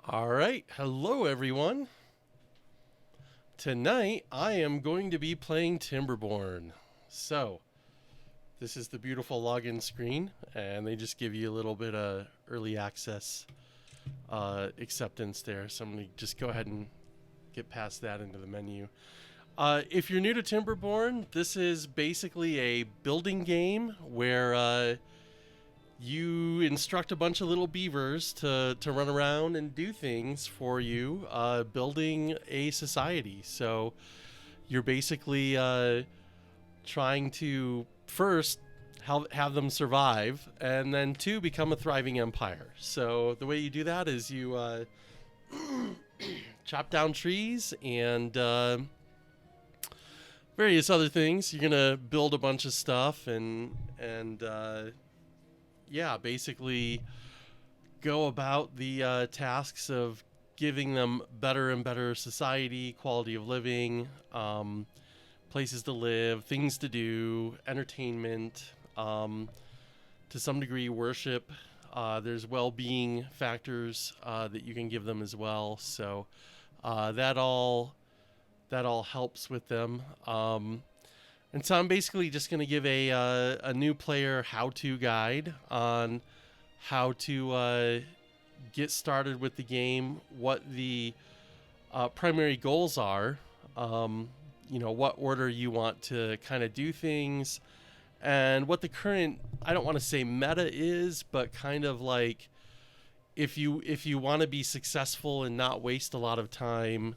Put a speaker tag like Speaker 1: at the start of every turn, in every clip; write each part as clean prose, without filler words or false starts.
Speaker 1: All right, hello everyone. Tonight I am going to be playing Timberborn. So, this is the beautiful login screen, and they just give you a little bit of early access acceptance there. So I'm going to just go ahead and get past that into the menu. If you're new to Timberborn, this is basically a building game where you instruct a bunch of little beavers to run around and do things for you, building a society. So you're basically trying to first have them survive, and then two, become a thriving empire. So the way you do that is you chop down trees and various other things. You're gonna build a bunch of stuff and yeah, basically go about the tasks of giving them better and better society, quality of living, places to live, things to do, entertainment, to some degree worship. There's well-being factors that you can give them as well. So that all helps with them. And so I'm basically just going to give a new player how-to guide on how to get started with the game, what the primary goals are, what order you want to kind of do things, and what the current, I don't want to say meta is, but kind of like if you want to be successful and not waste a lot of time,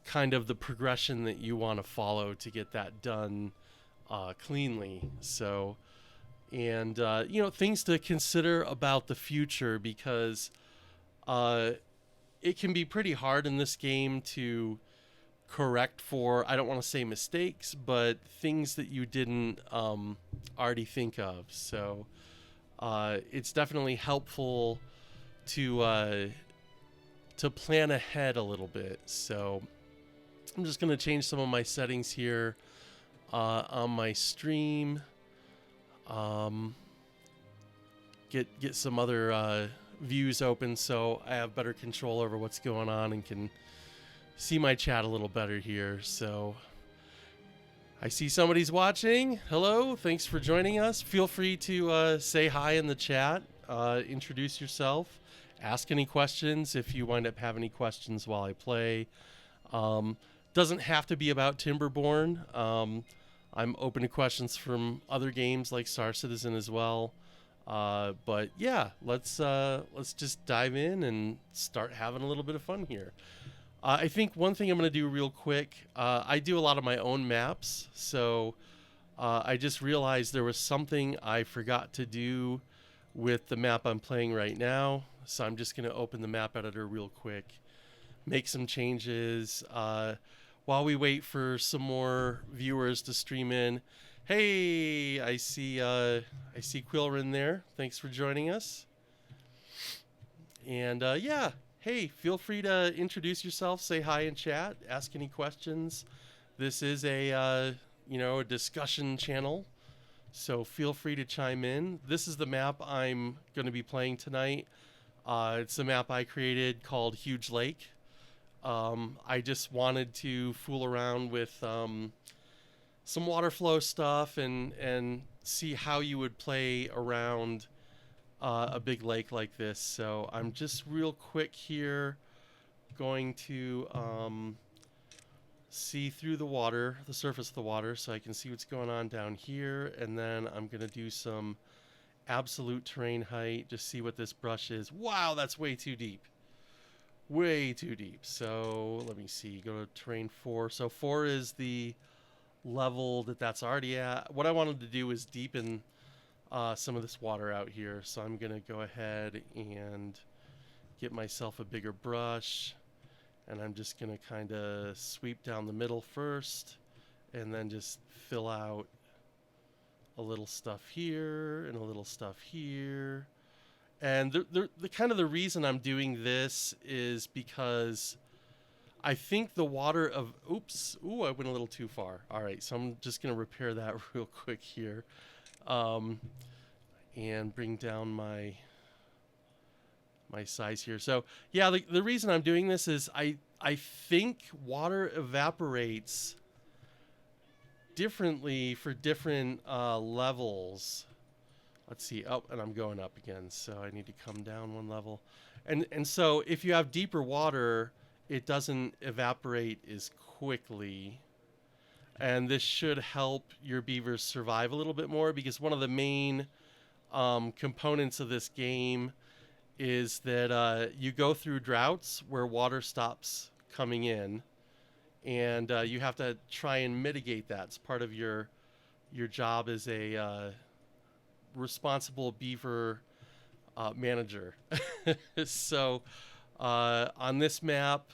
Speaker 1: kind of the progression that you want to follow to get that done cleanly. So, and things to consider about the future, because it can be pretty hard in this game to correct for, I don't want to say mistakes, but things that you didn't already think of. So it's definitely helpful to plan ahead a little bit. So I'm just going to change some of my settings here on my stream. Get some other views open so I have better control over what's going on and can see my chat a little better here. So I see somebody's watching. Hello, thanks for joining us. Feel free to say hi in the chat, introduce yourself, ask any questions if you wind up having any questions while I play. Doesn't have to be about Timberborn. I'm open to questions from other games like Star Citizen as well. But yeah, let's just dive in and start having a little bit of fun here. I think one thing I'm going to do real quick, I do a lot of my own maps, so I just realized there was something I forgot to do with the map I'm playing right now. So I'm just going to open the map editor real quick, make some changes while we wait for some more viewers to stream in. Hey, I see Quilrin there. Thanks for joining us. And yeah, hey, feel free to introduce yourself, say hi in chat, ask any questions. This is a discussion channel, so feel free to chime in. This is the map I'm going to be playing tonight. It's a map I created called Huge Lake. I just wanted to fool around with some water flow stuff and see how you would play around a big lake like this. So I'm just real quick here going to see through the water, the surface of the water, so I can see what's going on down here, and then I'm going to do some absolute terrain height, just see what this brush is. Wow, that's way too deep. Way too deep. So let me see, go to terrain 4. So 4 is the level that's already at. What I wanted to do is deepen some of this water out here. So I'm going to go ahead and get myself a bigger brush. And I'm just going to kind of sweep down the middle first, and then just fill out a little stuff here and a little stuff here. And the kind of the reason I'm doing this is because I think the water of, I went a little too far. All right, so I'm just going to repair that real quick here. And bring down my my size here. So yeah, the reason I'm doing this is I think water evaporates differently for different levels. Let's see. Oh, and I'm going up again, so I need to come down one level. And so if you have deeper water, it doesn't evaporate as quickly. And this should help your beavers survive a little bit more, because one of the main components of this game is that you go through droughts where water stops coming in, and you have to try and mitigate that. It's part of your job as a responsible beaver manager. So on this map,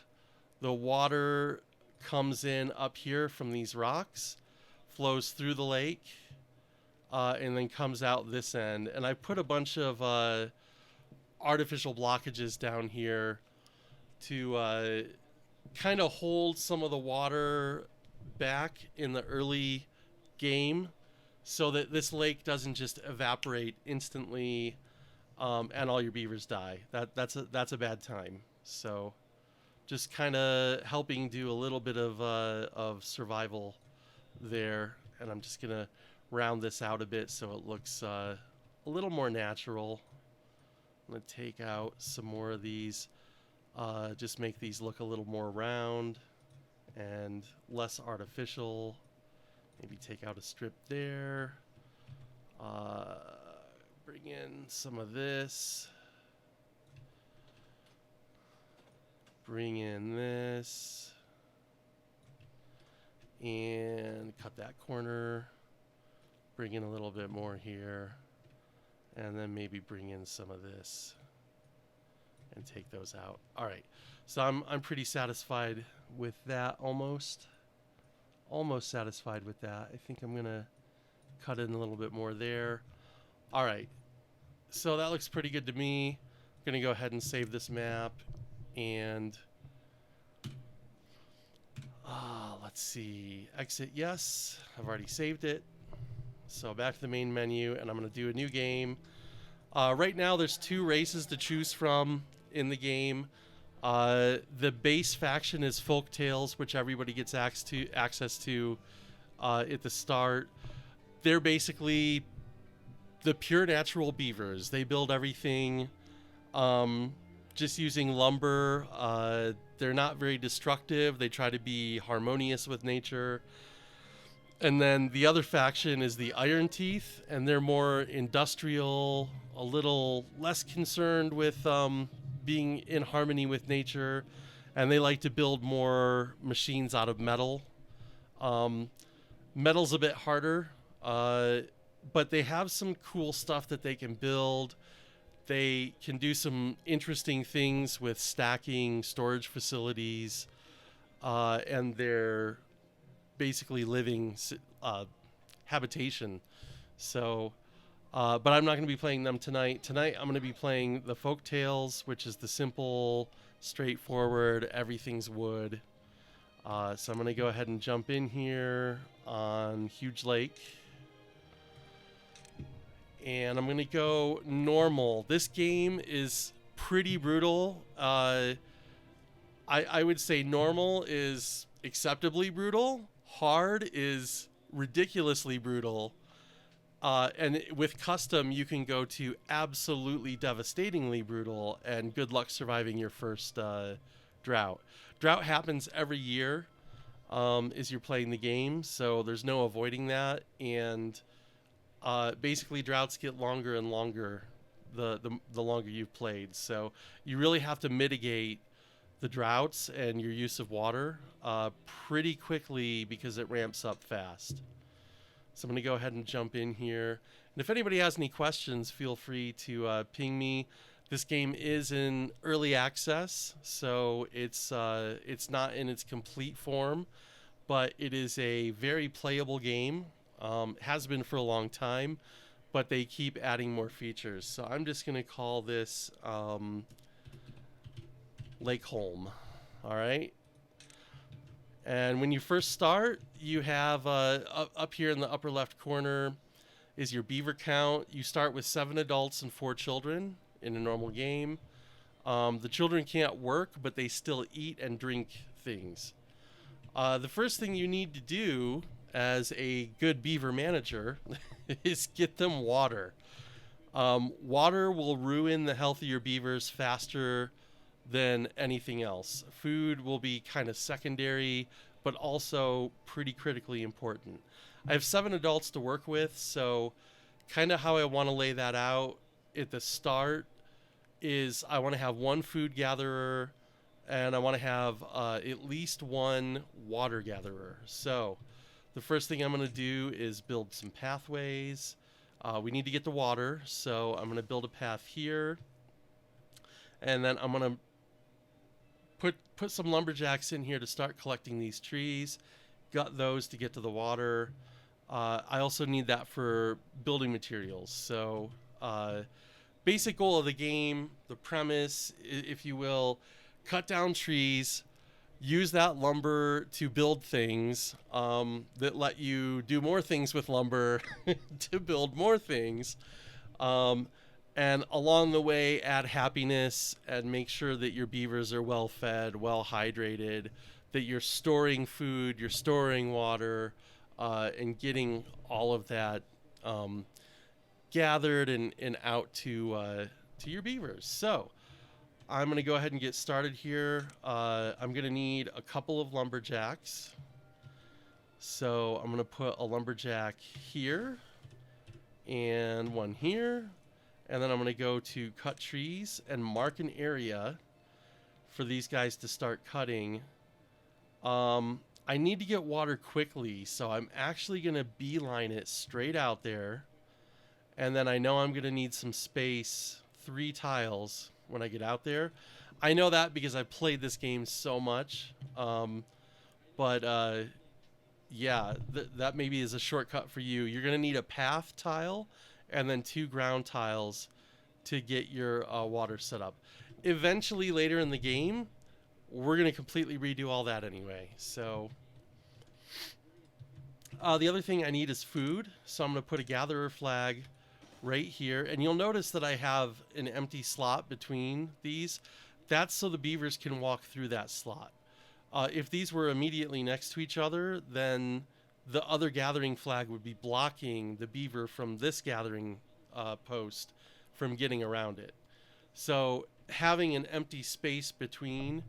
Speaker 1: the water comes in up here from these rocks, flows through the lake, and then comes out this end. And I put a bunch of artificial blockages down here to kind of hold some of the water back in the early game, so that this lake doesn't just evaporate instantly and all your beavers die. That's a bad time. So just kind of helping do a little bit of survival there. And I'm just gonna round this out a bit so it looks a little more natural. I'm gonna take out some more of these, just make these look a little more round and less artificial. Maybe take out a strip there. Bring in some of this. Bring in this. And cut that corner. Bring in a little bit more here. And then maybe bring in some of this. And take those out. All right. So I'm pretty satisfied with that almost. Almost satisfied with that. I think I'm gonna cut in a little bit more there. All right, so that looks pretty good to me. I'm gonna go ahead and save this map, and let's see, exit, yes, I've already saved it. So back to the main menu, and I'm gonna do a new game. Right now there's 2 races to choose from in the game. The base faction is Folktales, which everybody gets access to at the start. They're basically the pure natural beavers. They build everything just using lumber. They're not very destructive. They try to be harmonious with nature. And then the other faction is the Iron Teeth, and they're more industrial, a little less concerned with being in harmony with nature, and they like to build more machines out of metal. Metal's a bit harder, but they have some cool stuff that they can build. They can do some interesting things with stacking storage facilities, and their basically living habitation. So but I'm not going to be playing them tonight. Tonight I'm going to be playing the Folktales, which is the simple, straightforward, everything's wood. So I'm going to go ahead and jump in here on Huge Lake. And I'm going to go normal. This game is pretty brutal. I would say normal is acceptably brutal. Hard is ridiculously brutal. And with custom, you can go to absolutely devastatingly brutal, and good luck surviving your first drought. Drought happens every year as you're playing the game, so there's no avoiding that. And basically, droughts get longer and longer the longer you've played. So you really have to mitigate the droughts and your use of water pretty quickly, because it ramps up fast. So I'm going to go ahead and jump in here. And if anybody has any questions, feel free to ping me. This game is in early access, so it's not in its complete form, but it is a very playable game. Has been for a long time, but they keep adding more features. So I'm just going to call this Lake Holm. All right. And when you first start, you have up here in the upper left corner is your beaver count. You start with 7 adults and 4 children in a normal game. The children can't work, but they still eat and drink things. The first thing you need to do as a good beaver manager is get them water. Water will ruin the health of your beavers faster than anything else. Food will be kind of secondary, but also pretty critically important. I have 7 adults to work with, so kind of how I want to lay that out at the start is I want to have 1 food gatherer and I want to have at least 1 water gatherer. So the first thing I'm going to do is build some pathways. We need to get the water, so I'm going to build a path here, and then I'm going to put some lumberjacks in here to start collecting these trees, gut those to get to the water. I also need that for building materials. So basic goal of the game, the premise, if you will, cut down trees, use that lumber to build things that let you do more things with lumber to build more things. And along the way, add happiness and make sure that your beavers are well fed, well hydrated, that you're storing food, you're storing water, and getting all of that gathered and out to your beavers. So I'm going to go ahead and get started here. I'm going to need a couple of lumberjacks. So I'm going to put a lumberjack here and 1 here. And then I'm going to go to cut trees and mark an area for these guys to start cutting. I need to get water quickly, so I'm actually going to beeline it straight out there. And then I know I'm going to need some space, 3 tiles when I get out there. I know that because I played this game so much. Yeah, that maybe is a shortcut for you. You're going to need a path tile and then 2 ground tiles to get your water set up. Eventually, later in the game, we're going to completely redo all that anyway. So the other thing I need is food. So I'm going to put a gatherer flag right here. And you'll notice that I have an empty slot between these. That's so the beavers can walk through that slot. If these were immediately next to each other, then the other gathering flag would be blocking the beaver from this gathering post from getting around it. So having an empty space between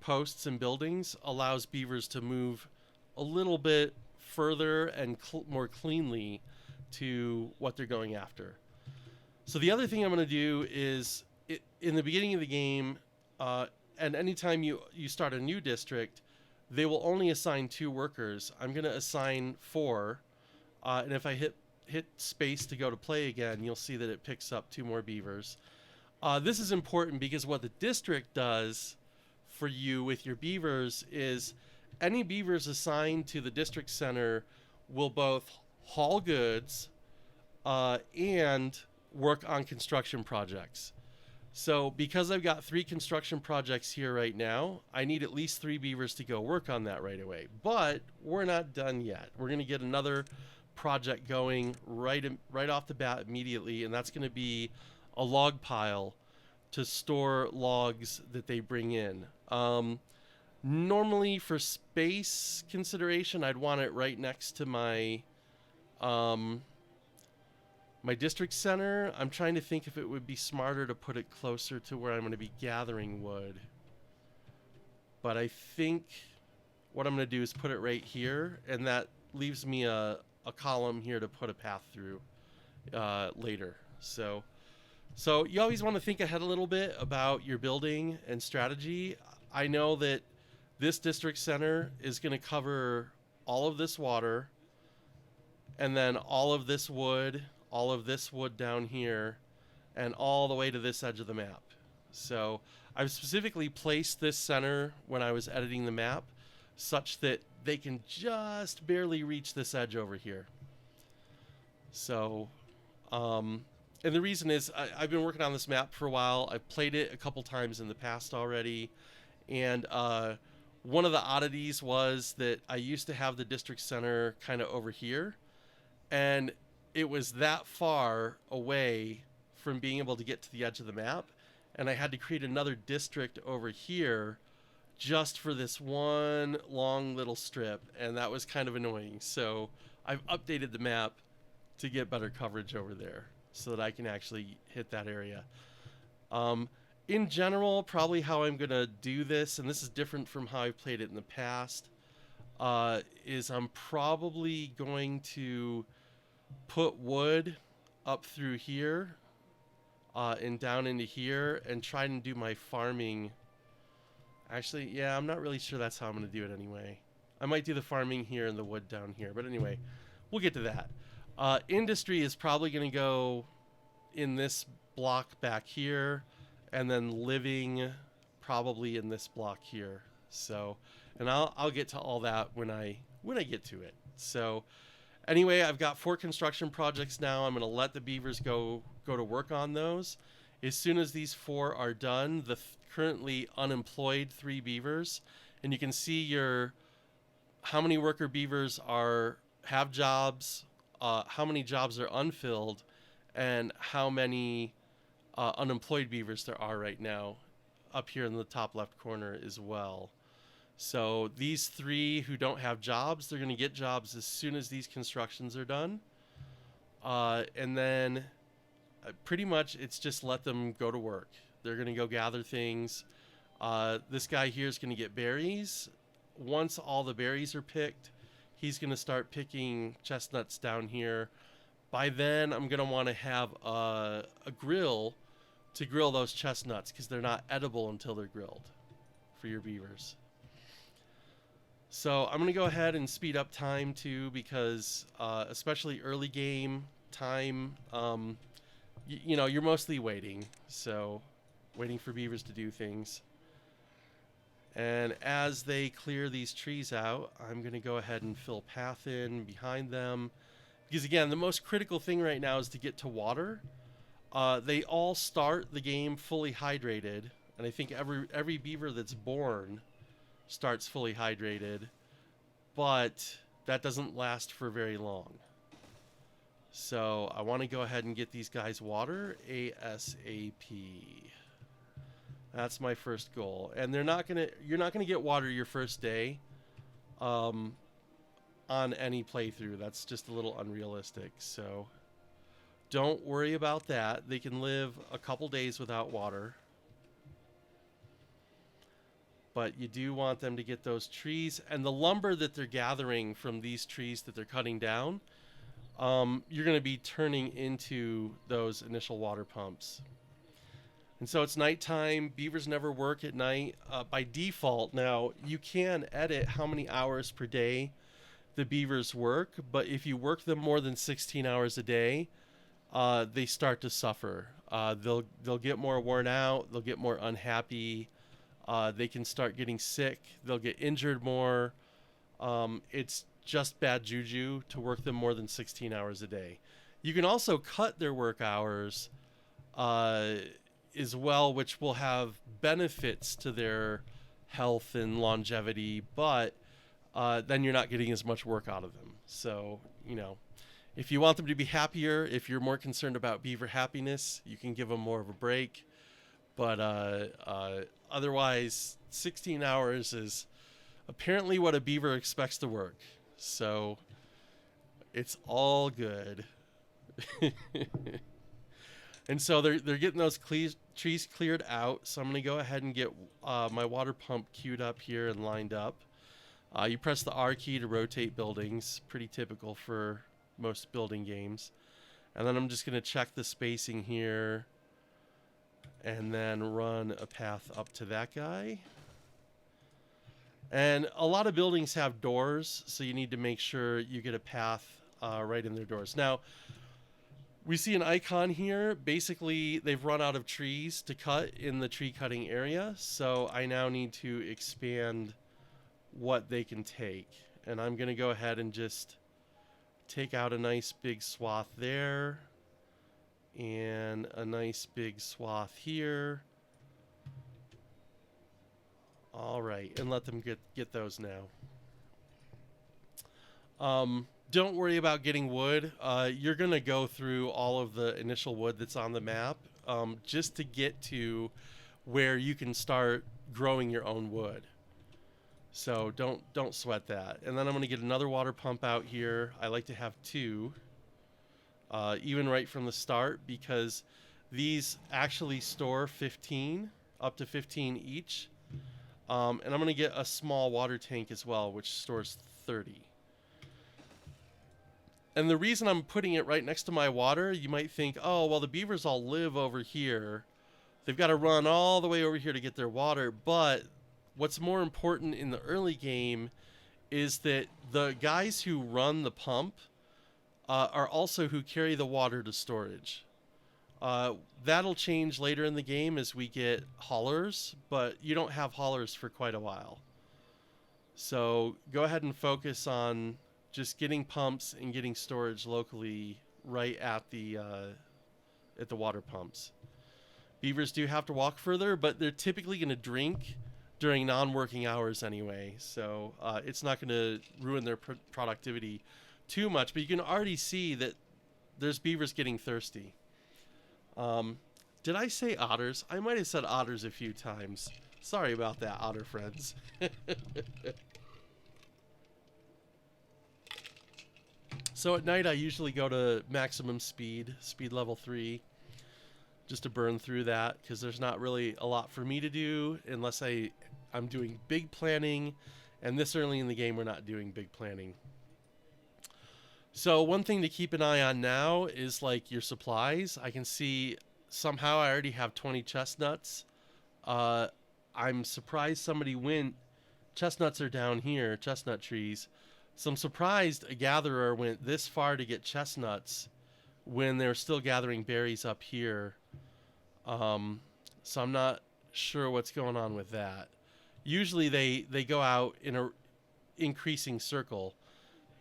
Speaker 1: posts and buildings allows beavers to move a little bit further and more cleanly to what they're going after. So the other thing I'm going to do is in the beginning of the game, and anytime you start a new district, they will only assign 2 workers. I'm going to assign 4, and if I hit space to go to play again, you'll see that it picks up 2 more beavers. This is important because what the district does for you with your beavers is any beavers assigned to the district center will both haul goods and work on construction projects. So because I've got 3 construction projects here right now, I need at least 3 beavers to go work on that right away. But we're not done yet. We're going to get another project going right off the bat immediately, and that's going to be a log pile to store logs that they bring in. Normally for space consideration, I'd want it right next to my my district center. I'm trying to think if it would be smarter to put it closer to where I'm going to be gathering wood. But I think what I'm going to do is put it right here, and that leaves me a column here to put a path through later. So you always want to think ahead a little bit about your building and strategy. I know that this district center is going to cover all of this water, and then all of this wood down here, and all the way to this edge of the map. So I've specifically placed this center when I was editing the map such that they can just barely reach this edge over here. So, and the reason is I've been working on this map for a while. I've played it a couple times in the past already, and one of the oddities was that I used to have the district center kind of over here, and it was that far away from being able to get to the edge of the map. and I had to create another district over here just for this one long little strip, and that was kind of annoying. So I've updated the map to get better coverage over there so that I can actually hit that area. In general, probably how I'm going to do this, and this is different from how I've played it in the past, is I'm probably going to put wood up through here and down into here and try and do my farming. Actually, yeah, I'm not really sure that's how I'm going to do it anyway. I might do the farming here and the wood down here, but anyway, we'll get to that. Industry is probably going to go in this block back here, and then living probably in this block here. So, and I'll get to all that when I get to it. So, anyway, I've got 4 construction projects now. I'm going to let the beavers go to work on those. As soon as these 4 are done, the currently unemployed 3 beavers, and you can see how many worker beavers have jobs, how many jobs are unfilled, and how many unemployed beavers there are right now up here in the top left corner as well. So these 3 who don't have jobs, they're going to get jobs as soon as these constructions are done. And then pretty much it's just let them go to work. They're going to go gather things. This guy here is going to get berries. Once all the berries are picked, he's going to start picking chestnuts down here. By then, I'm going to want to have a grill to grill those chestnuts because they're not edible until they're grilled for your beavers. So I'm going to go ahead and speed up time too because especially early game time, you know, you're mostly waiting. So waiting for beavers to do things. And as they clear these trees out, I'm going to go ahead and fill path in behind them. Because again, the most critical thing right now is to get to water. They all start the game fully hydrated. And I think every beaver that's born starts fully hydrated. But that doesn't last for very long. So I want to go ahead and get these guys water ASAP. That's my first goal. And you're not gonna get water your first day on any playthrough. That's just a little unrealistic. So don't worry about that. They can live a couple days without water. But you do want them to get those trees. And the lumber that they're gathering from these trees that they're cutting down, you're going to be turning into those initial water pumps. And so it's nighttime. Beavers never work at night. By default, now, you can edit how many hours per day the beavers work. But if you work them more than 16 hours a day, they start to suffer. They'll get more worn out. They'll get more unhappy. They can start getting sick. They'll get injured more. It's just bad juju to work them more than 16 hours a day. You can also cut their work hours as well, which will have benefits to their health and longevity, but then you're not getting as much work out of them. So, you know, if you want them to be happier, if you're more concerned about beaver happiness, you can give them more of a break. But otherwise, 16 hours is apparently what a beaver expects to work. So it's all good. And so they're getting those trees cleared out. So I'm going to go ahead and get my water pump queued up here and lined up. You press the R key to rotate buildings. Pretty typical for most building games. And then I'm just going to check the spacing here. And then run a path up to that guy. And a lot of buildings have doors, so you need to make sure you get a path right in their doors. Now, we see an icon here. Basically, they've run out of trees to cut in the tree cutting area, so I now need to expand what they can take. And I'm going to go ahead and just take out a nice big swath there. And a nice big swath here. All right, and let them get those now. Don't worry about getting wood. You're going to go through all of the initial wood that's on the map. just to get to where you can start growing your own wood. So don't sweat that. And then I'm going to get another water pump out here. I like to have two, even right from the start, because these actually store 15, up to 15 each. And I'm going to get a small water tank as well, which stores 30. And the reason I'm putting it right next to my water, you might think, oh, well, the beavers all live over here. They've got to run all the way over here to get their water. But what's more important in the early game is that the guys who run the pump are also who carry the water to storage. That'll change later in the game as we get haulers, but you don't have haulers for quite a while. So go ahead and focus on just getting pumps and getting storage locally right at the water pumps. Beavers do have to walk further, but they're typically going to drink during non-working hours anyway, so it's not going to ruin their productivity too much. But you can already see that there's beavers getting thirsty. Did I say otters? I might have said otters a few times. Sorry about that, otter friends. So at night I usually go to maximum speed level 3, just to burn through that, because there's not really a lot for me to do unless I'm doing big planning, and this early in the game we're not doing big planning. So one thing to keep an eye on now is like your supplies. I can see somehow I already have 20 chestnuts. I'm surprised somebody went, chestnuts are down here, chestnut trees. So I'm surprised a gatherer went this far to get chestnuts when they're still gathering berries up here. So I'm not sure what's going on with that. Usually they go out in a increasing circle,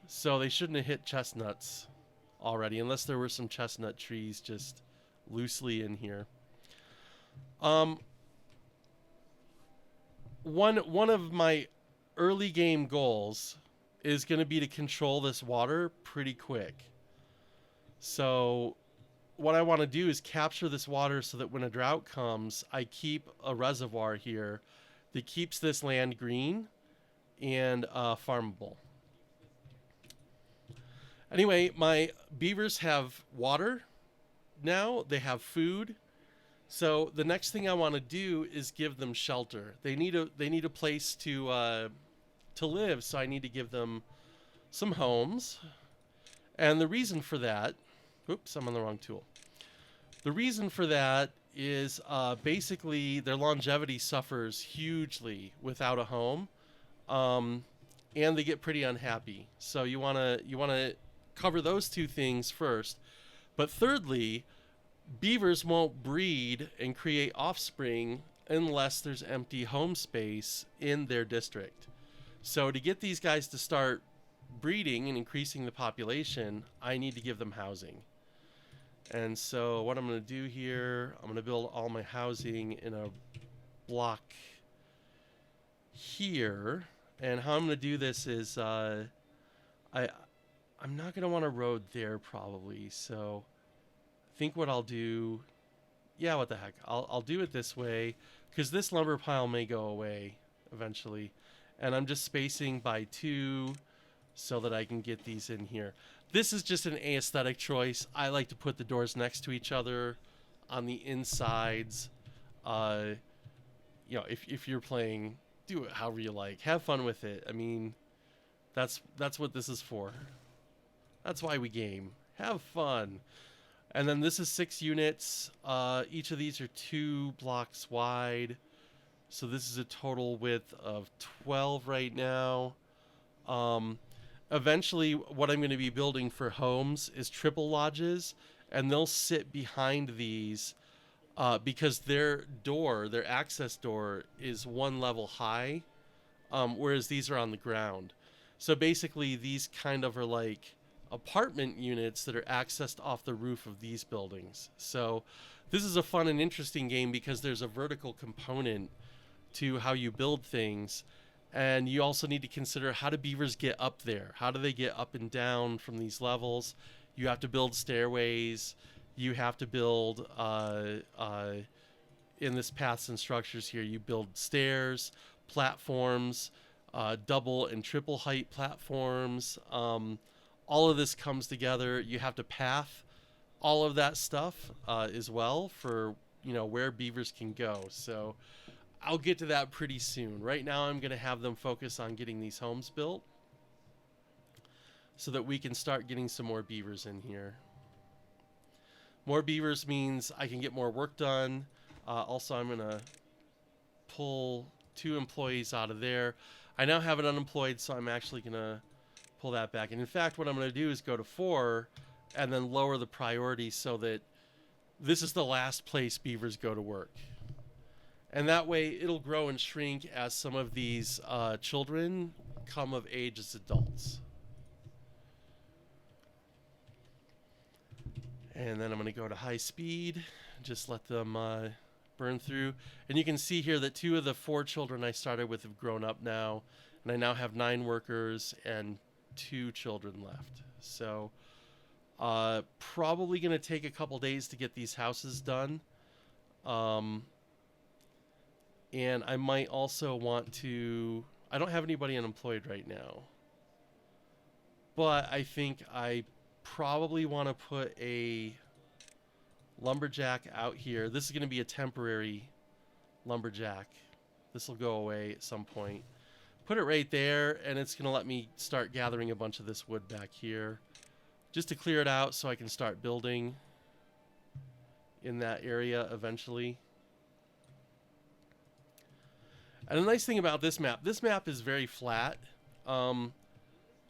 Speaker 1: so they shouldn't have hit chestnuts already, unless there were some chestnut trees just loosely in here. One of my early game goals is going to be to control this water pretty quick. So what I want to do is capture this water so that when a drought comes, I keep a reservoir here that keeps this land green and farmable. Anyway, my beavers have water now. They have food. So the next thing I want to do is give them shelter. They need a place to live, so I need to give them some homes. And the reason for that, oops, I'm on the wrong tool. The reason for that is basically their longevity suffers hugely without a home, and they get pretty unhappy. So you wanna cover those two things first. But thirdly, beavers won't breed and create offspring unless there's empty home space in their district. So to get these guys to start breeding and increasing the population, I need to give them housing. And so what I'm going to do here, I'm going to build all my housing in a block here. And how I'm going to do this is I'm not going to want a road there probably. So I think what I'll do, yeah, what the heck, I'll do it this way, because this lumber pile may go away eventually. And I'm just spacing by 2 so that I can get these in here. This is just an aesthetic choice. I like to put the doors next to each other on the insides. You know, if you're playing, do it however you like. Have fun with it. I mean, that's what this is for. That's why we game. Have fun. And then this is 6 units. Each of these are 2 blocks wide. So this is a total width of 12 right now. Eventually, what I'm going to be building for homes is triple lodges, and they'll sit behind these because their access door is 1 level high, whereas these are on the ground. So basically, these kind of are like apartment units that are accessed off the roof of these buildings. So this is a fun and interesting game because there's a vertical component to how you build things, and you also need to consider, how do beavers get up there? How do they get up and down from these levels? You have to build stairways. you have to build in this paths and structures here, you build stairs, platforms, double and triple height platforms. All of this comes together. You have to path all of that stuff as well for, you know, where beavers can go. So I'll get to that pretty soon. Right now I'm going to have them focus on getting these homes built so that we can start getting some more beavers in here. More beavers means I can get more work done. Also, I'm going to pull 2 employees out of there. I now have it unemployed, so I'm actually going to pull that back. And in fact, what I'm going to do is go to 4 and then lower the priority so that this is the last place beavers go to work. And that way it'll grow and shrink as some of these children come of age as adults. And then I'm going to go to high speed, just let them burn through. And you can see here that 2 of the 4 children I started with have grown up now. And I now have 9 workers and 2 children left. So probably going to take a couple days to get these houses done. And I might also want to... I don't have anybody unemployed right now. But I think I probably want to put a lumberjack out here. This is going to be a temporary lumberjack. This will go away at some point. Put it right there, and it's going to let me start gathering a bunch of this wood back here just to clear it out so I can start building in that area eventually. And the nice thing about this map is very flat. All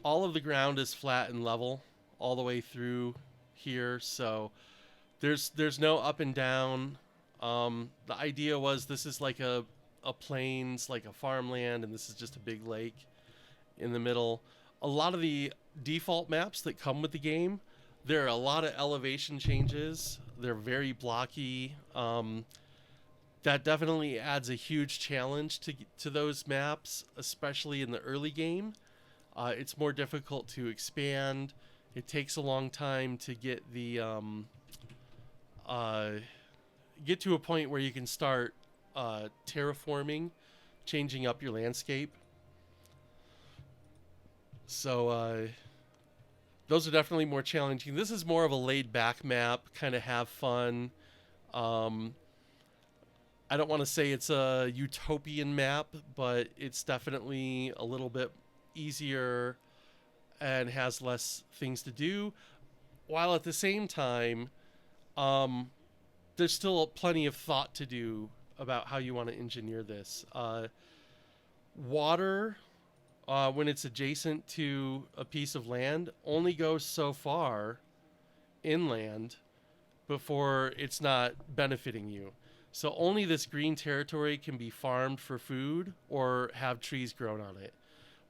Speaker 1: of the ground is flat and level all the way through here, so there's no up and down. The idea was this is like a plains, like a farmland, and this is just a big lake in the middle. A lot of the default maps that come with the game, there are a lot of elevation changes. They're very blocky. That definitely adds a huge challenge to those maps, especially in the early game. It's more difficult to expand. It takes a long time to get the get to a point where you can start terraforming, changing up your landscape. So those are definitely more challenging. This is more of a laid-back map, kind of have fun. I don't want to say it's a utopian map, but it's definitely a little bit easier and has less things to do, while at the same time there's still plenty of thought to do about how you want to engineer this. Water, when it's adjacent to a piece of land, only goes so far inland before it's not benefiting you. So only this green territory can be farmed for food or have trees grown on it.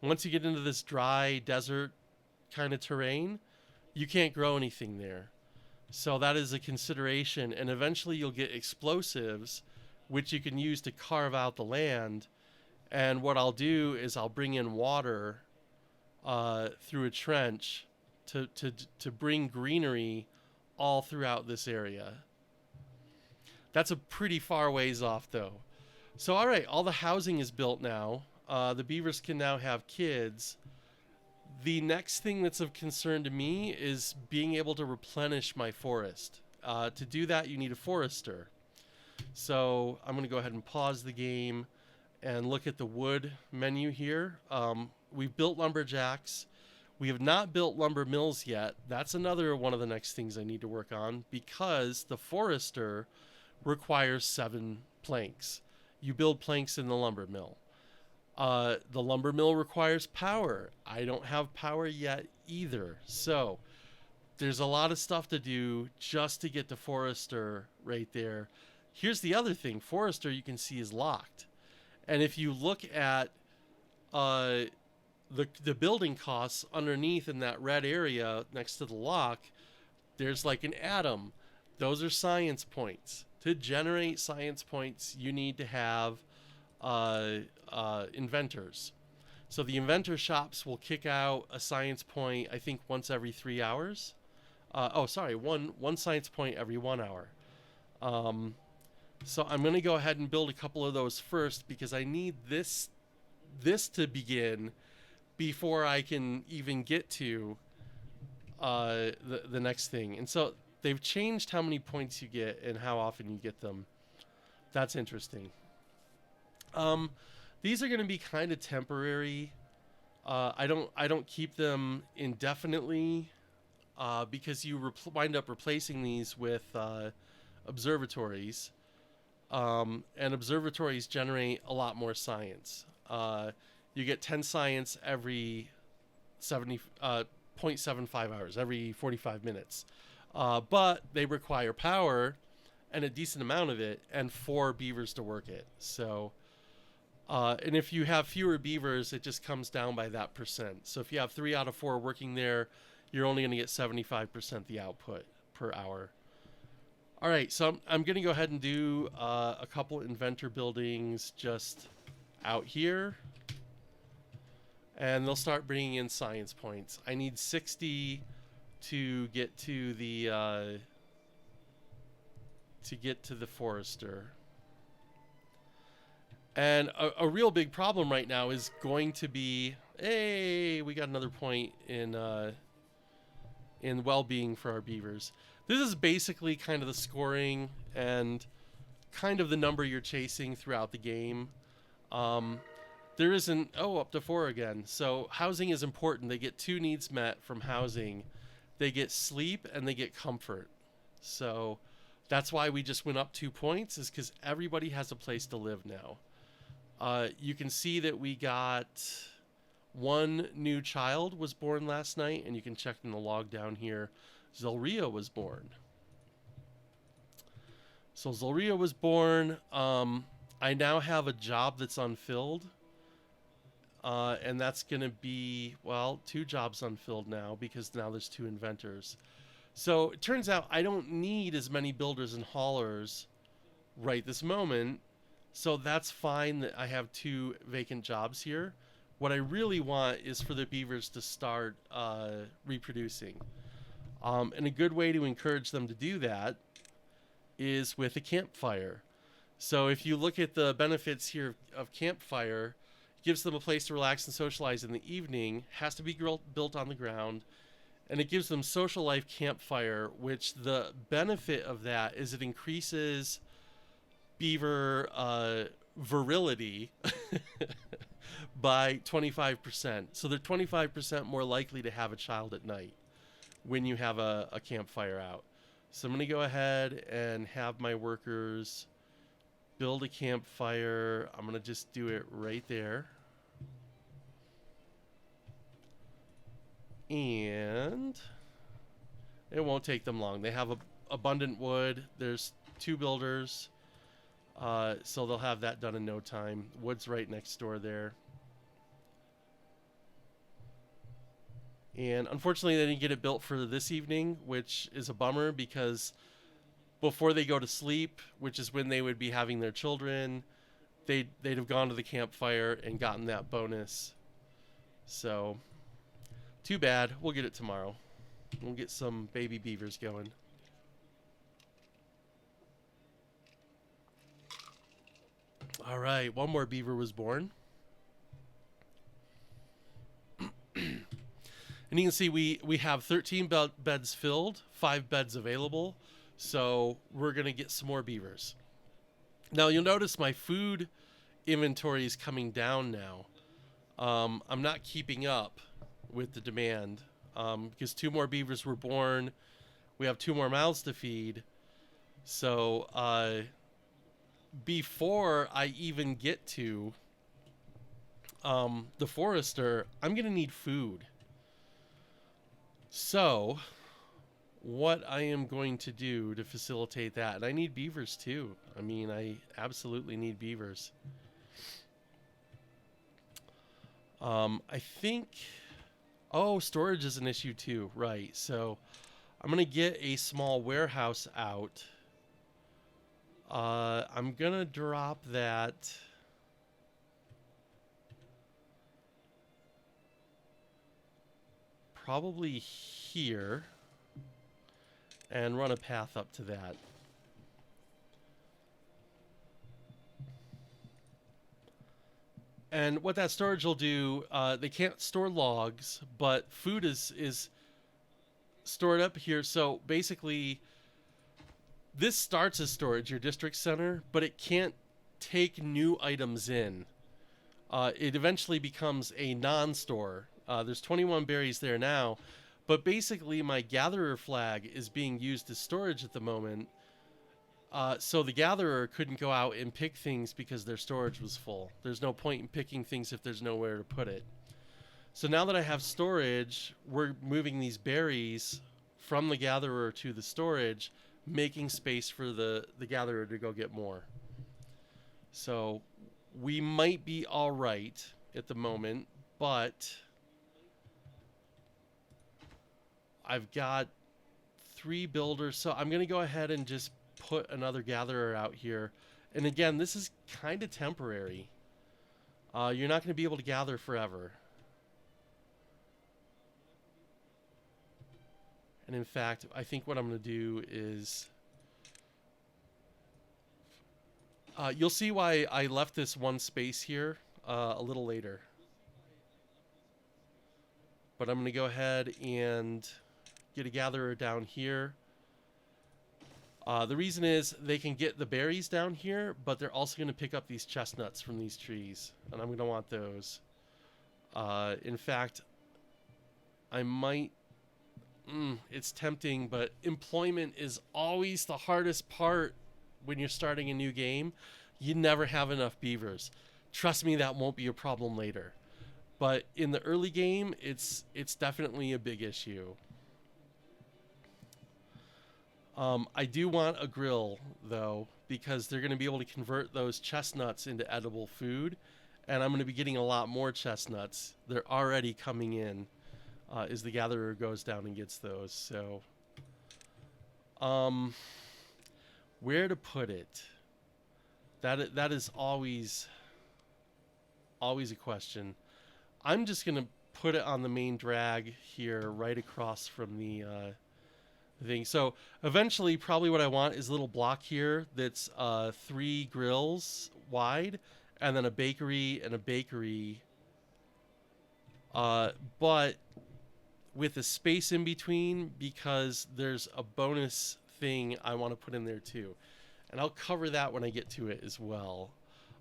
Speaker 1: Once you get into this dry desert kind of terrain, you can't grow anything there. So that is a consideration, and eventually you'll get explosives which you can use to carve out the land. And what I'll do is I'll bring in water through a trench to bring greenery all throughout this area. That's a pretty far ways off though. So all right, all the housing is built now. The beavers can now have kids. The next thing that's of concern to me is being able to replenish my forest. To do that, you need a forester. So I'm going to go ahead and pause the game and look at the wood menu here. We've built lumberjacks. We have not built lumber mills yet. That's another one of the next things I need to work on, because the forester requires 7 planks. You build planks in the lumber mill. The lumber mill requires power. I don't have power yet either. So there's a lot of stuff to do just to get to forester right there. Here's the other thing. Forester, you can see, is locked. And if you look at the building costs underneath in that red area next to the lock, there's like an atom. Those are science points. To generate science points, you need to have inventors. So the inventor shops will kick out a science point, I think, once every 3 hours. Oh, sorry, one science point every 1 hour. Um, so I'm going to go ahead and build a couple of those first because I need this to begin before I can even get to the next thing. And so they've changed how many points you get and how often you get them. That's interesting. These are going to be kind of temporary. I don't keep them indefinitely because you wind up replacing these with observatories, and observatories generate a lot more science. You get 10 science every 0.75 hours, every 45 minutes. But they require power and a decent amount of it, and 4 beavers to work it. So, and if you have fewer beavers, it just comes down by that percent. So if you have 3 out of 4 working there, you're only going to get 75% the output per hour. All right, so I'm going to go ahead and do a couple inventor buildings just out here. And they'll start bringing in science points. I need 60 to get to the forester. And a real big problem right now is going to be, hey, we got another point in well-being for our beavers. This is basically kind of the scoring and kind of the number you're chasing throughout the game. There isn't, up to 4 again. So housing is important. They get 2 needs met from housing. They get sleep and they get comfort. So that's why we just went up 2 points, is because everybody has a place to live now. You can see that we got 1 new child was born last night, and you can check in the log down here. Zolria was born. So Zolria was born. I now have a job that's unfilled. And that's going to be, 2 jobs unfilled now because now there's 2 inventors. So it turns out I don't need as many builders and haulers right this moment. So that's fine that I have 2 vacant jobs here. What I really want is for the beavers to start reproducing. And a good way to encourage them to do that is with a campfire. So if you look at the benefits here of campfire, it gives them a place to relax and socialize in the evening, has to be built on the ground, and it gives them social life campfire, which the benefit of that is it increases beaver virility by 25%. So they're 25% more likely to have a child at night when you have a campfire out. So I'm going to go ahead and have my workers build a campfire. I'm going to just do it right there. And it won't take them long. They have abundant wood. There's 2 builders. So they'll have that done in no time. Wood's right next door there. And unfortunately, they didn't get it built for this evening, which is a bummer because before they go to sleep, which is when they would be having their children, they'd have gone to the campfire and gotten that bonus. So, too bad. We'll get it tomorrow. We'll get some baby beavers going. All right, 1 more beaver was born. And you can see we have 13 beds filled, 5 beds available. So we're going to get some more beavers. Now you'll notice my food inventory is coming down now. I'm not keeping up with the demand because 2 more beavers were born. We have 2 more mouths to feed. So before I even get to the forester, I'm going to need food. So what I am going to do to facilitate that, and I need beavers too. I mean, I absolutely need beavers. I think, storage is an issue too, right? So I'm going to get a small warehouse out. I'm going to drop that probably here. and run a path up to that. And what that storage will do, they can't store logs, but food is stored up here. So basically, this starts as storage, your district center, but it can't take new items in. It eventually becomes a non-store. There's 21 berries there now, but basically my gatherer flag is being used as storage at the moment. So the gatherer couldn't go out and pick things because their storage was full. There's no point in picking things if there's nowhere to put it. So now that I have storage, we're moving these berries from the gatherer to the storage, making space for the gatherer to go get more. So we might be all right at the moment, but I've got 3 builders. So I'm going to go ahead and just put another gatherer out here. And again, this is kind of temporary. You're not going to be able to gather forever. And in fact, I think what I'm going to do is... you'll see why I left this one space here a little later. But I'm going to go ahead and get a gatherer down here. The reason is they can get the berries down here, but they're also going to pick up these chestnuts from these trees, and I'm going to want those. In fact, I might... it's tempting, but employment is always the hardest part when you're starting a new game. You never have enough beavers. Trust me, that won't be a problem later. But in the early game, it's definitely a big issue. I do want a grill, though, because they're going to be able to convert those chestnuts into edible food, and I'm going to be getting a lot more chestnuts. They're already coming in as the gatherer goes down and gets those. So, where to put it? That is always a question. I'm just going to put it on the main drag here, right across from the thing. So eventually, probably what I want is a little block here that's 3 grills wide, and then a bakery and a bakery. But with a space in between, because there's a bonus thing I want to put in there too. And I'll cover that when I get to it as well.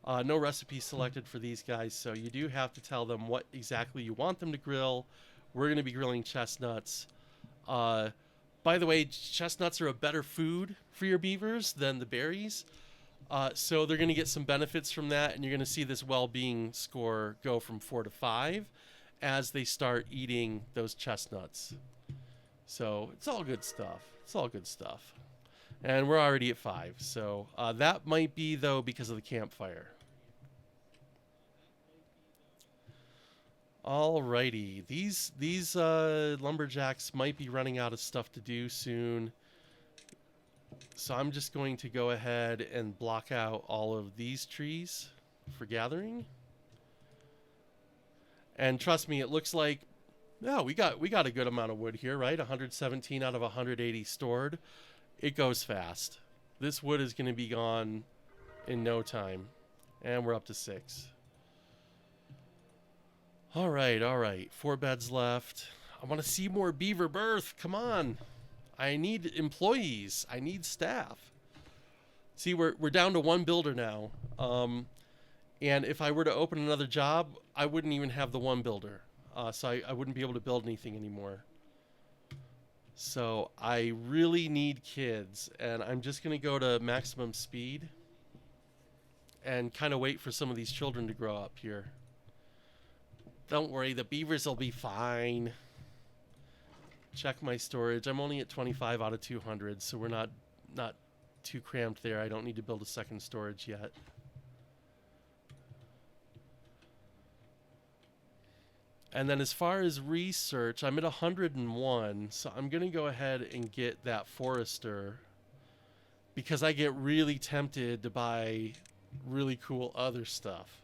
Speaker 1: No recipe selected for these guys, so you do have to tell them what exactly you want them to grill. We're going to be grilling chestnuts. By the way, chestnuts are a better food for your beavers than the berries. So they're going to get some benefits from that, and you're going to see this well-being score go from 4 to 5 as they start eating those chestnuts. So it's all good stuff. It's all good stuff. And we're already at 5. So that might be, though, because of the campfire. Alrighty. These lumberjacks might be running out of stuff to do soon. So I'm just going to go ahead and block out all of these trees for gathering. And trust me, it looks like, yeah, we got a good amount of wood here, right? 117 out of 180 stored. It goes fast. This wood is going to be gone in no time. And we're up to 6. All right. 4 beds left. I want to see more beaver birth. Come on. I need employees. I need staff. See, we're down to 1 builder now. And if I were to open another job, I wouldn't even have the 1 builder. So I wouldn't be able to build anything anymore. So I really need kids, and I'm just going to go to maximum speed and kind of wait for some of these children to grow up here. Don't worry, the beavers will be fine. Check my storage. I'm only at 25 out of 200, so we're not too cramped there. I don't need to build a second storage yet. And then as far as research, I'm at 101, so I'm going to go ahead and get that forester because I get really tempted to buy really cool other stuff.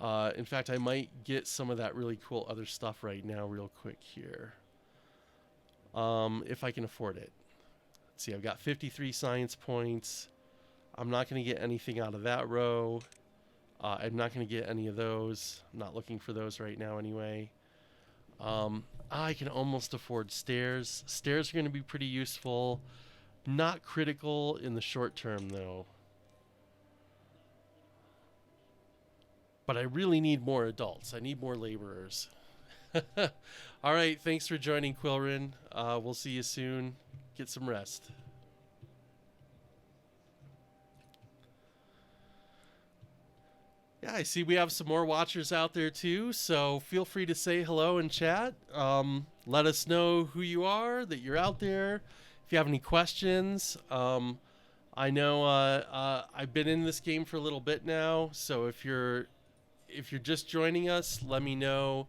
Speaker 1: In fact, I might get some of that really cool other stuff right now real quick here. if I can afford it. Let's see, I've got 53 science points. I'm not going to get anything out of that row. I'm not going to get any of those. I'm not looking for those right now anyway. I can almost afford stairs. Stairs are going to be pretty useful. Not critical in the short term, though. But I really need more adults. I need more laborers. All right, thanks for joining, Quilrin. We'll see you soon. Get some rest. Yeah, I see we have some more watchers out there too, so feel free to say hello in chat. Let us know who you are, that you're out there. If you have any questions, I know I've been in this game for a little bit now, so if you're just joining us, let me know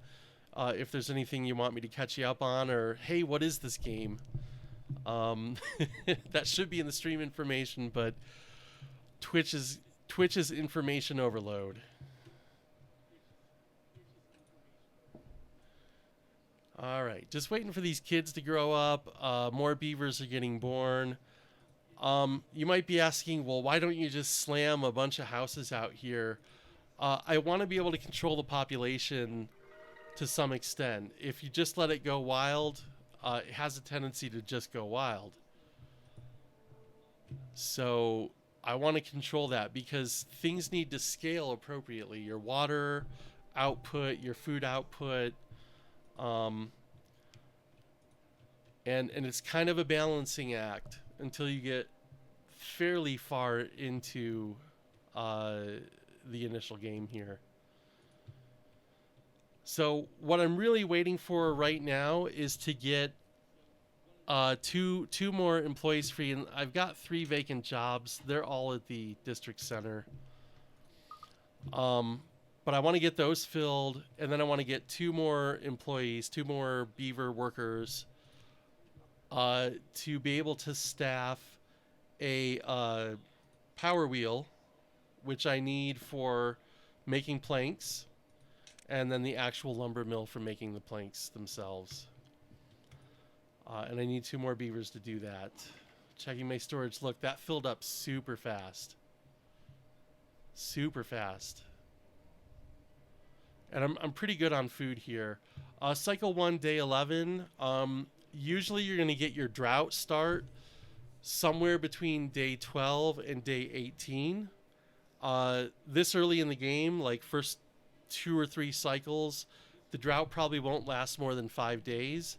Speaker 1: if there's anything you want me to catch you up on, or hey, what is this game? That should be in the stream information, but Twitch's information overload. All right, just waiting for these kids to grow up. More beavers are getting born. You might be asking, well, why don't you just slam a bunch of houses out here? I want to be able to control the population to some extent. If you just let it go wild, it has a tendency to just go wild. So I want to control that because things need to scale appropriately. Your water output, your food output, and it's kind of a balancing act until you get fairly far into the initial game here. So what I'm really waiting for right now is to get two more employees free, and I've got 3 vacant jobs. They're all at the district center. But I want to get those filled, and then I want to get 2 more employees, 2 more beaver workers, to be able to staff a power wheel, which I need for making planks, and then the actual lumber mill for making the planks themselves. And I need 2 more beavers to do that. Checking my storage. Look, that filled up super fast. Super fast. And I'm pretty good on food here. Cycle 1, day 11. Usually you're going to get your drought start somewhere between day 12 and day 18. This early in the game, like first 2 or 3 cycles, the drought probably won't last more than 5 days.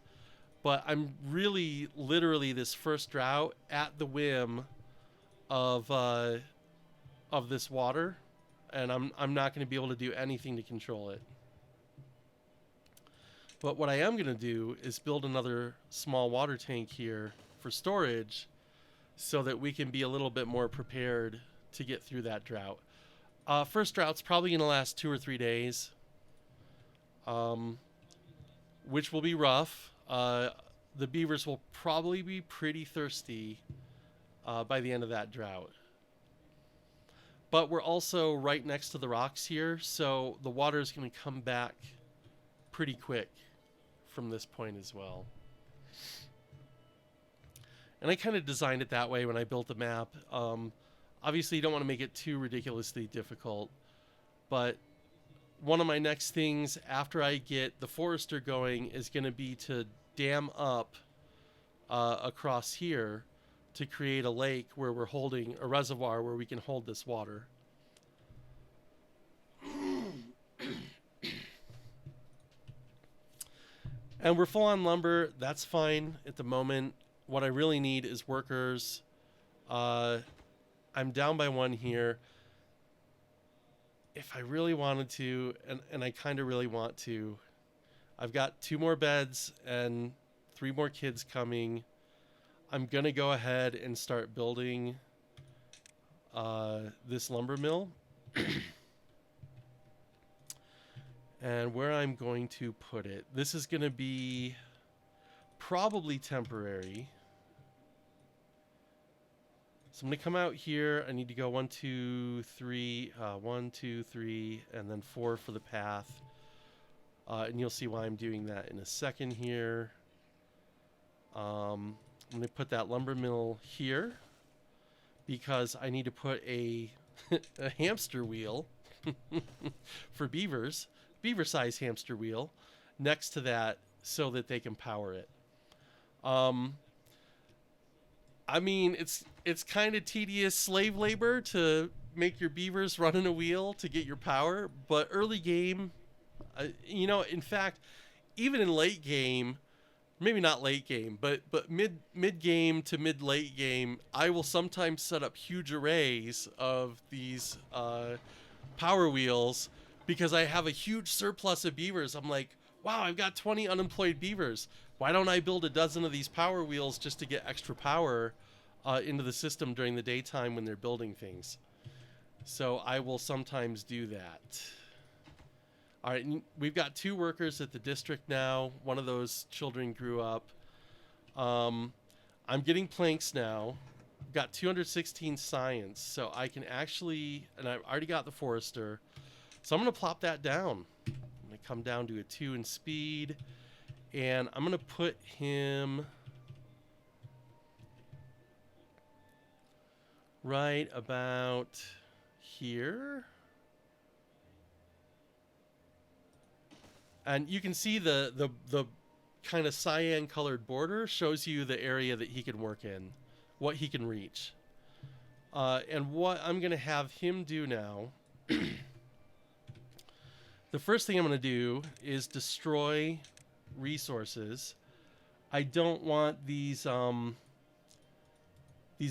Speaker 1: But I'm really, literally, this first drought at the whim of this water, and I'm not going to be able to do anything to control it. But what I am going to do is build another small water tank here for storage, so that we can be a little bit more prepared to get through that drought. First drought's probably going to last 2 or 3 days, which will be rough. The beavers will probably be pretty thirsty by the end of that drought. But we're also right next to the rocks here, so the water is going to come back pretty quick from this point as well. And I kind of designed it that way when I built the map. Obviously, you don't want to make it too ridiculously difficult, but one of my next things after I get the forester going is going to be to dam up across here to create a lake where we're holding a reservoir where we can hold this water. And we're full on lumber. That's fine at the moment. What I really need is workers. I'm down by 1 here. If I really wanted to, and I kind of really want to, I've got 2 more beds and 3 more kids coming. I'm going to go ahead and start building this lumber mill. And where I'm going to put it, this is going to be probably temporary. So I'm going to come out here. I need to go 1, 2, 3, 1, 2, 3, and then 4 for the path. And you'll see why I'm doing that in a second here. I'm going to put that lumber mill here because I need to put a, a hamster wheel for beavers, beaver-sized hamster wheel, next to that so that they can power it. I mean, it's kind of tedious slave labor to make your beavers run in a wheel to get your power, but early game, you know, in fact, even in late game, maybe not late game, but mid game to mid late game, I will sometimes set up huge arrays of these power wheels because I have a huge surplus of beavers. I'm like, wow, I've got 20 unemployed beavers. Why don't I build a dozen of these power wheels just to get extra power into the system during the daytime when they're building things? So I will sometimes do that. All right, we've got 2 workers at the district now. One of those children grew up. I'm getting planks now. Got 216 science, so I can actually, and I've already got the forester. So I'm going to plop that down. I'm going to come down to a 2 in speed, and I'm going to put him right about here. And you can see the kind of cyan colored border shows you the area that he can work in, what he can reach. And what I'm going to have him do now, the first thing I'm going to do is destroy resources. I don't want these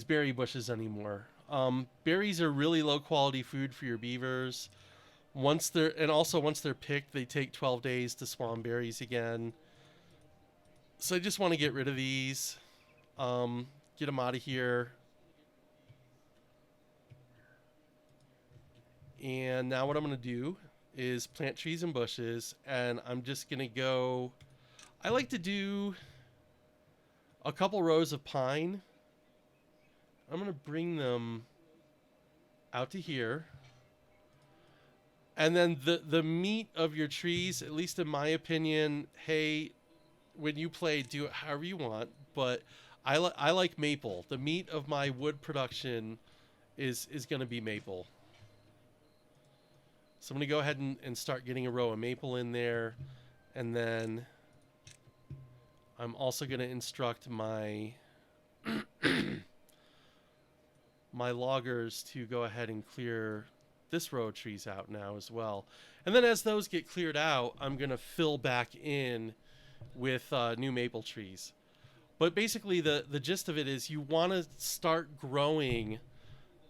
Speaker 1: berry bushes anymore. Berries are really low quality food for your beavers. Once they're picked, they take 12 days to spawn berries again. So I just want to get rid of these, get them out of here. And now what I'm going to do is plant trees and bushes, and I'm just going to go, I like to do a couple rows of pine. I'm going to bring them out to here. And then the meat of your trees, at least in my opinion, hey, when you play, do it however you want. But I like maple. The meat of my wood production is going to be maple. So I'm going to go ahead and start getting a row of maple in there. And then I'm also going to instruct my my loggers to go ahead and clear this row of trees out now as well. And then as those get cleared out, I'm going to fill back in with new maple trees. But basically the gist of it is you want to start growing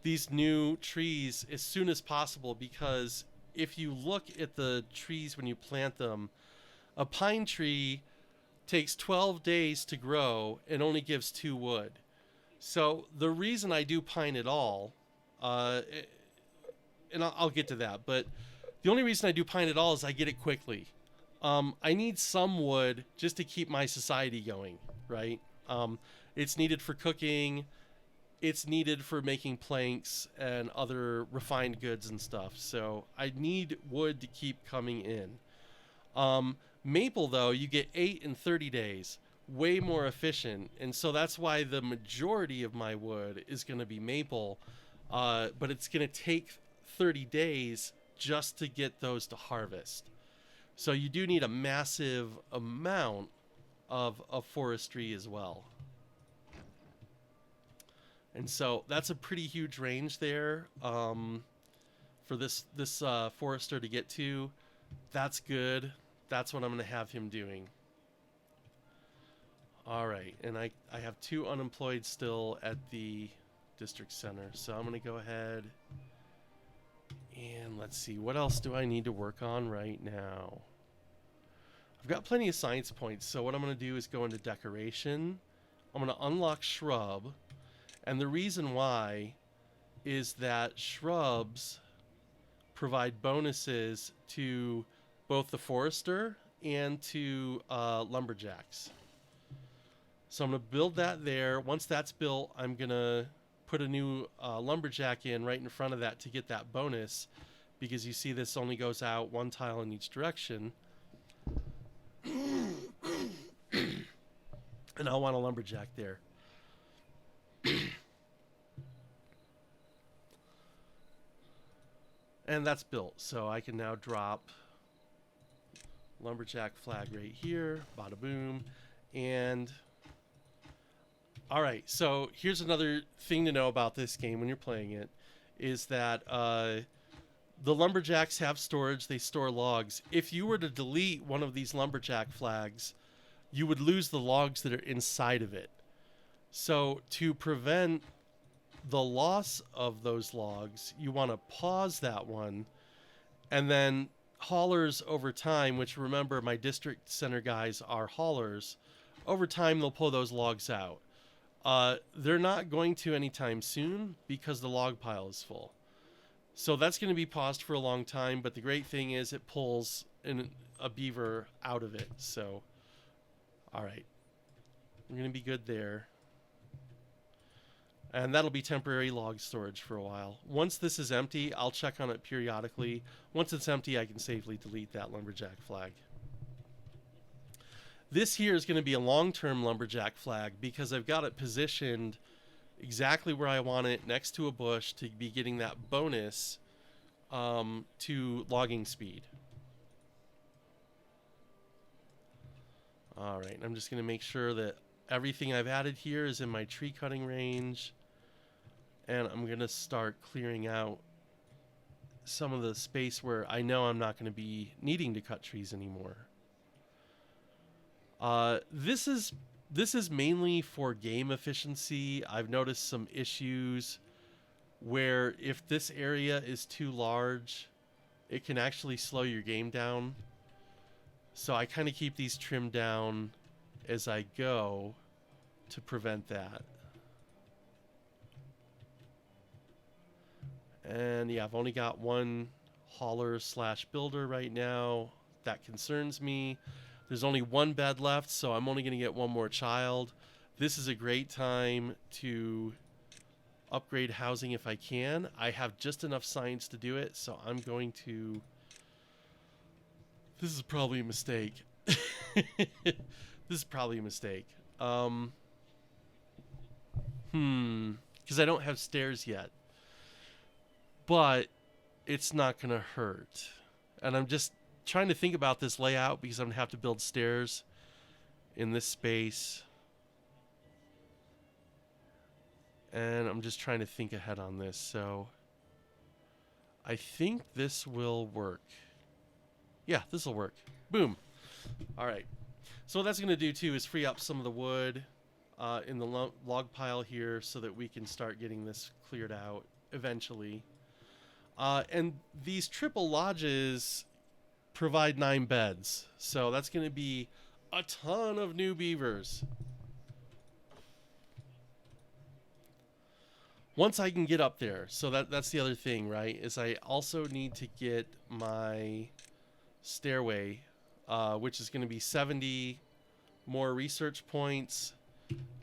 Speaker 1: these new trees as soon as possible, because if you look at the trees when you plant them, a pine tree takes 12 days to grow and only gives 2 wood. So the reason I do pine at all, and I'll get to that, but the only reason I do pine at all is I get it quickly. I need some wood just to keep my society going, right? It's needed for cooking. It's needed for making planks and other refined goods and stuff. So I need wood to keep coming in. Maple, though, you get 8 and 30 days. Way more efficient. And so that's why the majority of my wood is going to be maple. But it's going to take 30 days just to get those to harvest. So you do need a massive amount of forestry as well. And so that's a pretty huge range there for this forester to get to. That's good. That's what I'm going to have him doing. All right, and I have 2 unemployed still at the district center. So I'm going to go ahead and let's see, what else do I need to work on right now? I've got plenty of science points, so what I'm going to do is go into decoration. I'm going to unlock shrub, and the reason why is that shrubs provide bonuses to both the forester and to lumberjacks. So I'm going to build that there. Once that's built, I'm going to put a new lumberjack in right in front of that to get that bonus, because you see this only goes out 1 tile in each direction. And I'll want a lumberjack there. And that's built, so I can now drop lumberjack flag right here, bada boom. And all right, so here's another thing to know about this game when you're playing it, is that the lumberjacks have storage. They store logs. If you were to delete one of these lumberjack flags, you would lose the logs that are inside of it. So to prevent the loss of those logs, you want to pause that one, and then haulers over time, which remember my district center guys are haulers, over time they'll pull those logs out. They're not going to anytime soon because the log pile is full. So that's going to be paused for a long time, but the great thing is it pulls a beaver out of it. So, all right, we're going to be good there. And that'll be temporary log storage for a while. Once this is empty, I'll check on it periodically. Once it's empty, I can safely delete that lumberjack flag. This here is going to be a long-term lumberjack flag because I've got it positioned exactly where I want it, next to a bush, to be getting that bonus to logging speed. All right, I'm just going to make sure that everything I've added here is in my tree cutting range. And I'm going to start clearing out some of the space where I know I'm not going to be needing to cut trees anymore. This is mainly for game efficiency. I've noticed some issues where if this area is too large, it can actually slow your game down. So I kind of keep these trimmed down as I go to prevent that. And yeah, I've only got one hauler / builder right now. That concerns me. There's only one bed left, so I'm only going to get one more child. This is a great time to upgrade housing if I can. I have just enough science to do it, so I'm going to... This is probably a mistake. This is probably a mistake. Because I don't have stairs yet. But it's not going to hurt. And I'm just trying to think about this layout because I'm going to have to build stairs in this space. And I'm just trying to think ahead on this. So I think this will work. Yeah, this will work. Boom. All right. So what that's going to do too is free up some of the wood in the log pile here so that we can start getting this cleared out eventually. And these triple lodges provide 9 beds. So that's going to be a ton of new beavers. Once I can get up there. So that's the other thing, right? Is I also need to get my stairway, which is going to be 70 more research points.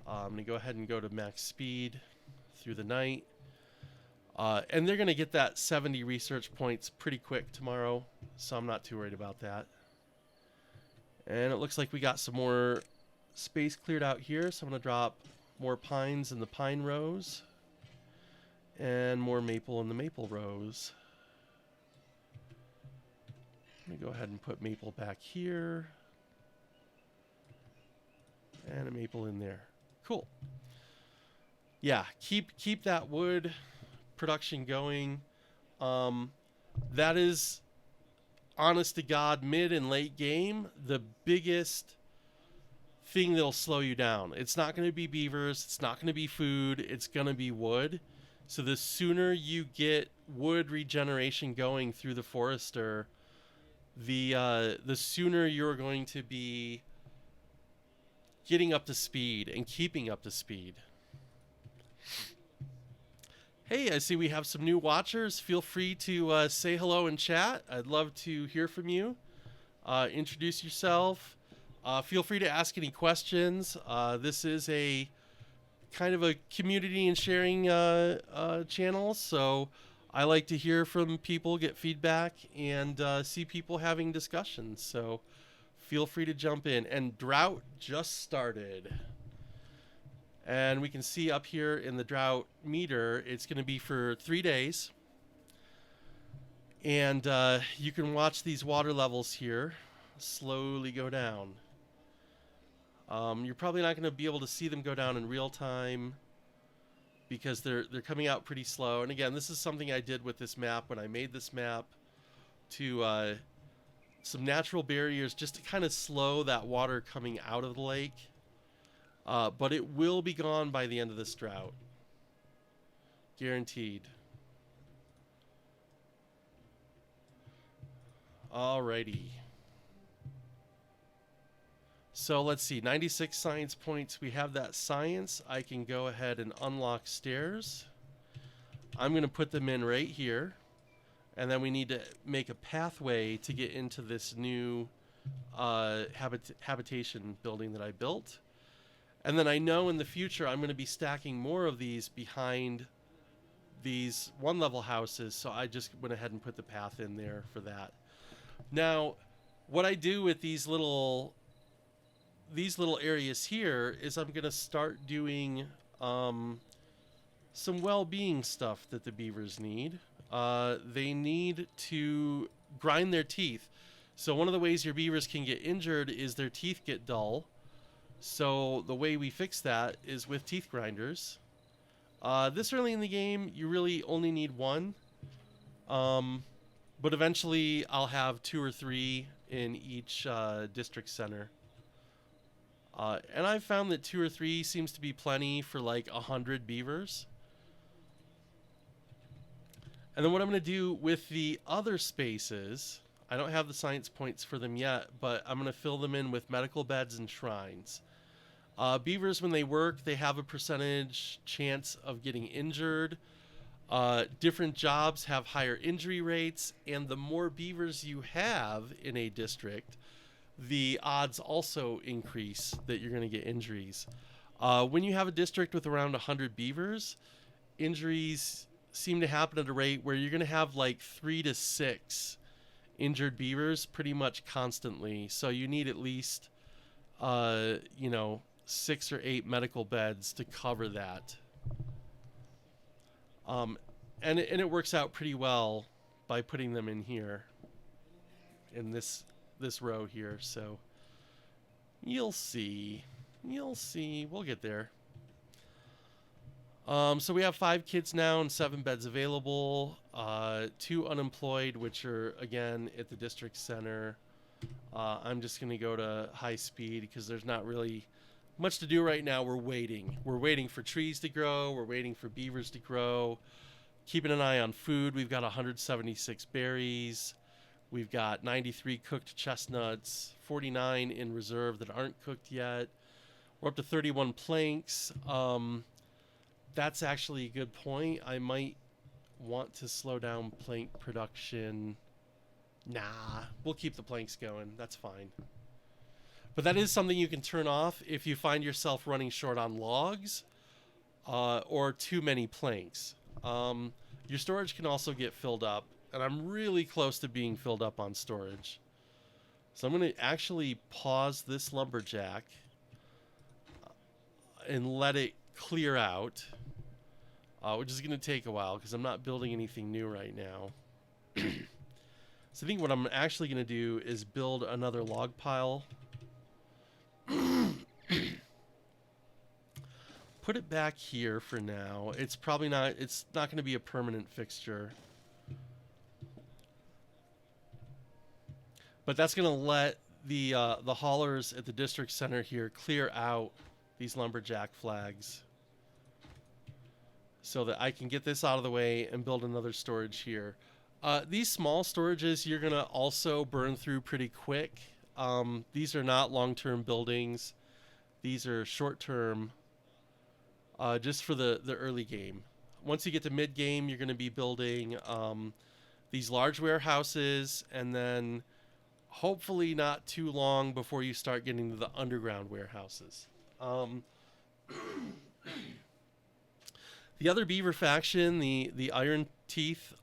Speaker 1: I'm going to go ahead and go to max speed through the night. And they're going to get that 70 research points pretty quick tomorrow, so I'm not too worried about that. And it looks like we got some more space cleared out here, so I'm going to drop more pines in the pine rows and more maple in the maple rows. Let me go ahead and put maple back here and a maple in there. Cool. Yeah, keep that wood production going. That is, honest to God, mid and late game, the biggest thing that'll slow you down. It's not going to be beavers, it's not going to be food, it's going to be wood. So the sooner you get wood regeneration going through the forester, the sooner you're going to be getting up to speed and keeping up to speed. Hey, I see we have some new watchers. Feel free to say hello in chat. I'd love to hear from you. Introduce yourself. Feel free to ask any questions. This is a kind of a community and sharing channel, so I like to hear from people, get feedback, and see people having discussions. So feel free to jump in. And drought just started. And we can see up here in the drought meter, it's going to be for 3 days. And you can watch these water levels here slowly go down. You're probably not going to be able to see them go down in real time because they're coming out pretty slow. And again, this is something I did with this map when I made this map to some natural barriers just to kind of slow that water coming out of the lake. But it will be gone by the end of this drought. Guaranteed. Alrighty. So let's see, 96 science points. We have that science. I can go ahead and unlock stairs. I'm going to put them in right here. And then we need to make a pathway to get into this new habitation building that I built. And then I know in the future I'm going to be stacking more of these behind these one-level houses. So I just went ahead and put the path in there for that. Now, what I do with these little areas here is I'm going to start doing some well-being stuff that the beavers need. They need to grind their teeth. So one of the ways your beavers can get injured is their teeth get dull. So the way we fix that is with teeth grinders. This early in the game, you really only need one. But eventually I'll have 2 or 3 in each district center. And I've found that 2 or 3 seems to be plenty for like 100 beavers. And then what I'm going to do with the other spaces, I don't have the science points for them yet, but I'm going to fill them in with medical beds and shrines. Beavers, when they work, they have a percentage chance of getting injured. Different jobs have higher injury rates, and the more beavers you have in a district, the odds also increase that you're going to get injuries. When you have a district with around 100 beavers, injuries seem to happen at a rate where you're going to have like 3 to 6 injured beavers pretty much constantly. So you need at least, 6 or 8 medical beds to cover that. And it works out pretty well by putting them in here, in this row here. So you'll see, we'll get there. So we have 5 kids now and 7 beds available, 2 unemployed, which are again at the district center. I'm just going to go to high speed because there's not really much to do right now. We're waiting for trees to grow. We're waiting for beavers to grow. Keeping an eye on food. We've got 176 berries. We've got 93 cooked chestnuts, 49 in reserve that aren't cooked yet. We're up to 31 planks. That's actually a good point. I might want to slow down plank production. Nah, we'll keep the planks going. That's fine. But that is something you can turn off if you find yourself running short on logs or too many planks. Your storage can also get filled up, and I'm really close to being filled up on storage. So I'm going to actually pause this lumberjack and let it clear out, which is going to take a while because I'm not building anything new right now. So I think what I'm actually going to do is build another log pile. Put it back here for now. It's not going to be a permanent fixture. But that's going to let the haulers at the district center here clear out these lumberjack flags so that I can get this out of the way and build another storage here. These small storages you're going to also burn through pretty quick. These are not long-term buildings. These are short-term, just for the early game. Once you get to mid-game, you're going to be building these large warehouses, and then hopefully not too long before you start getting to the underground warehouses. The other beaver faction, the Iron Teeth,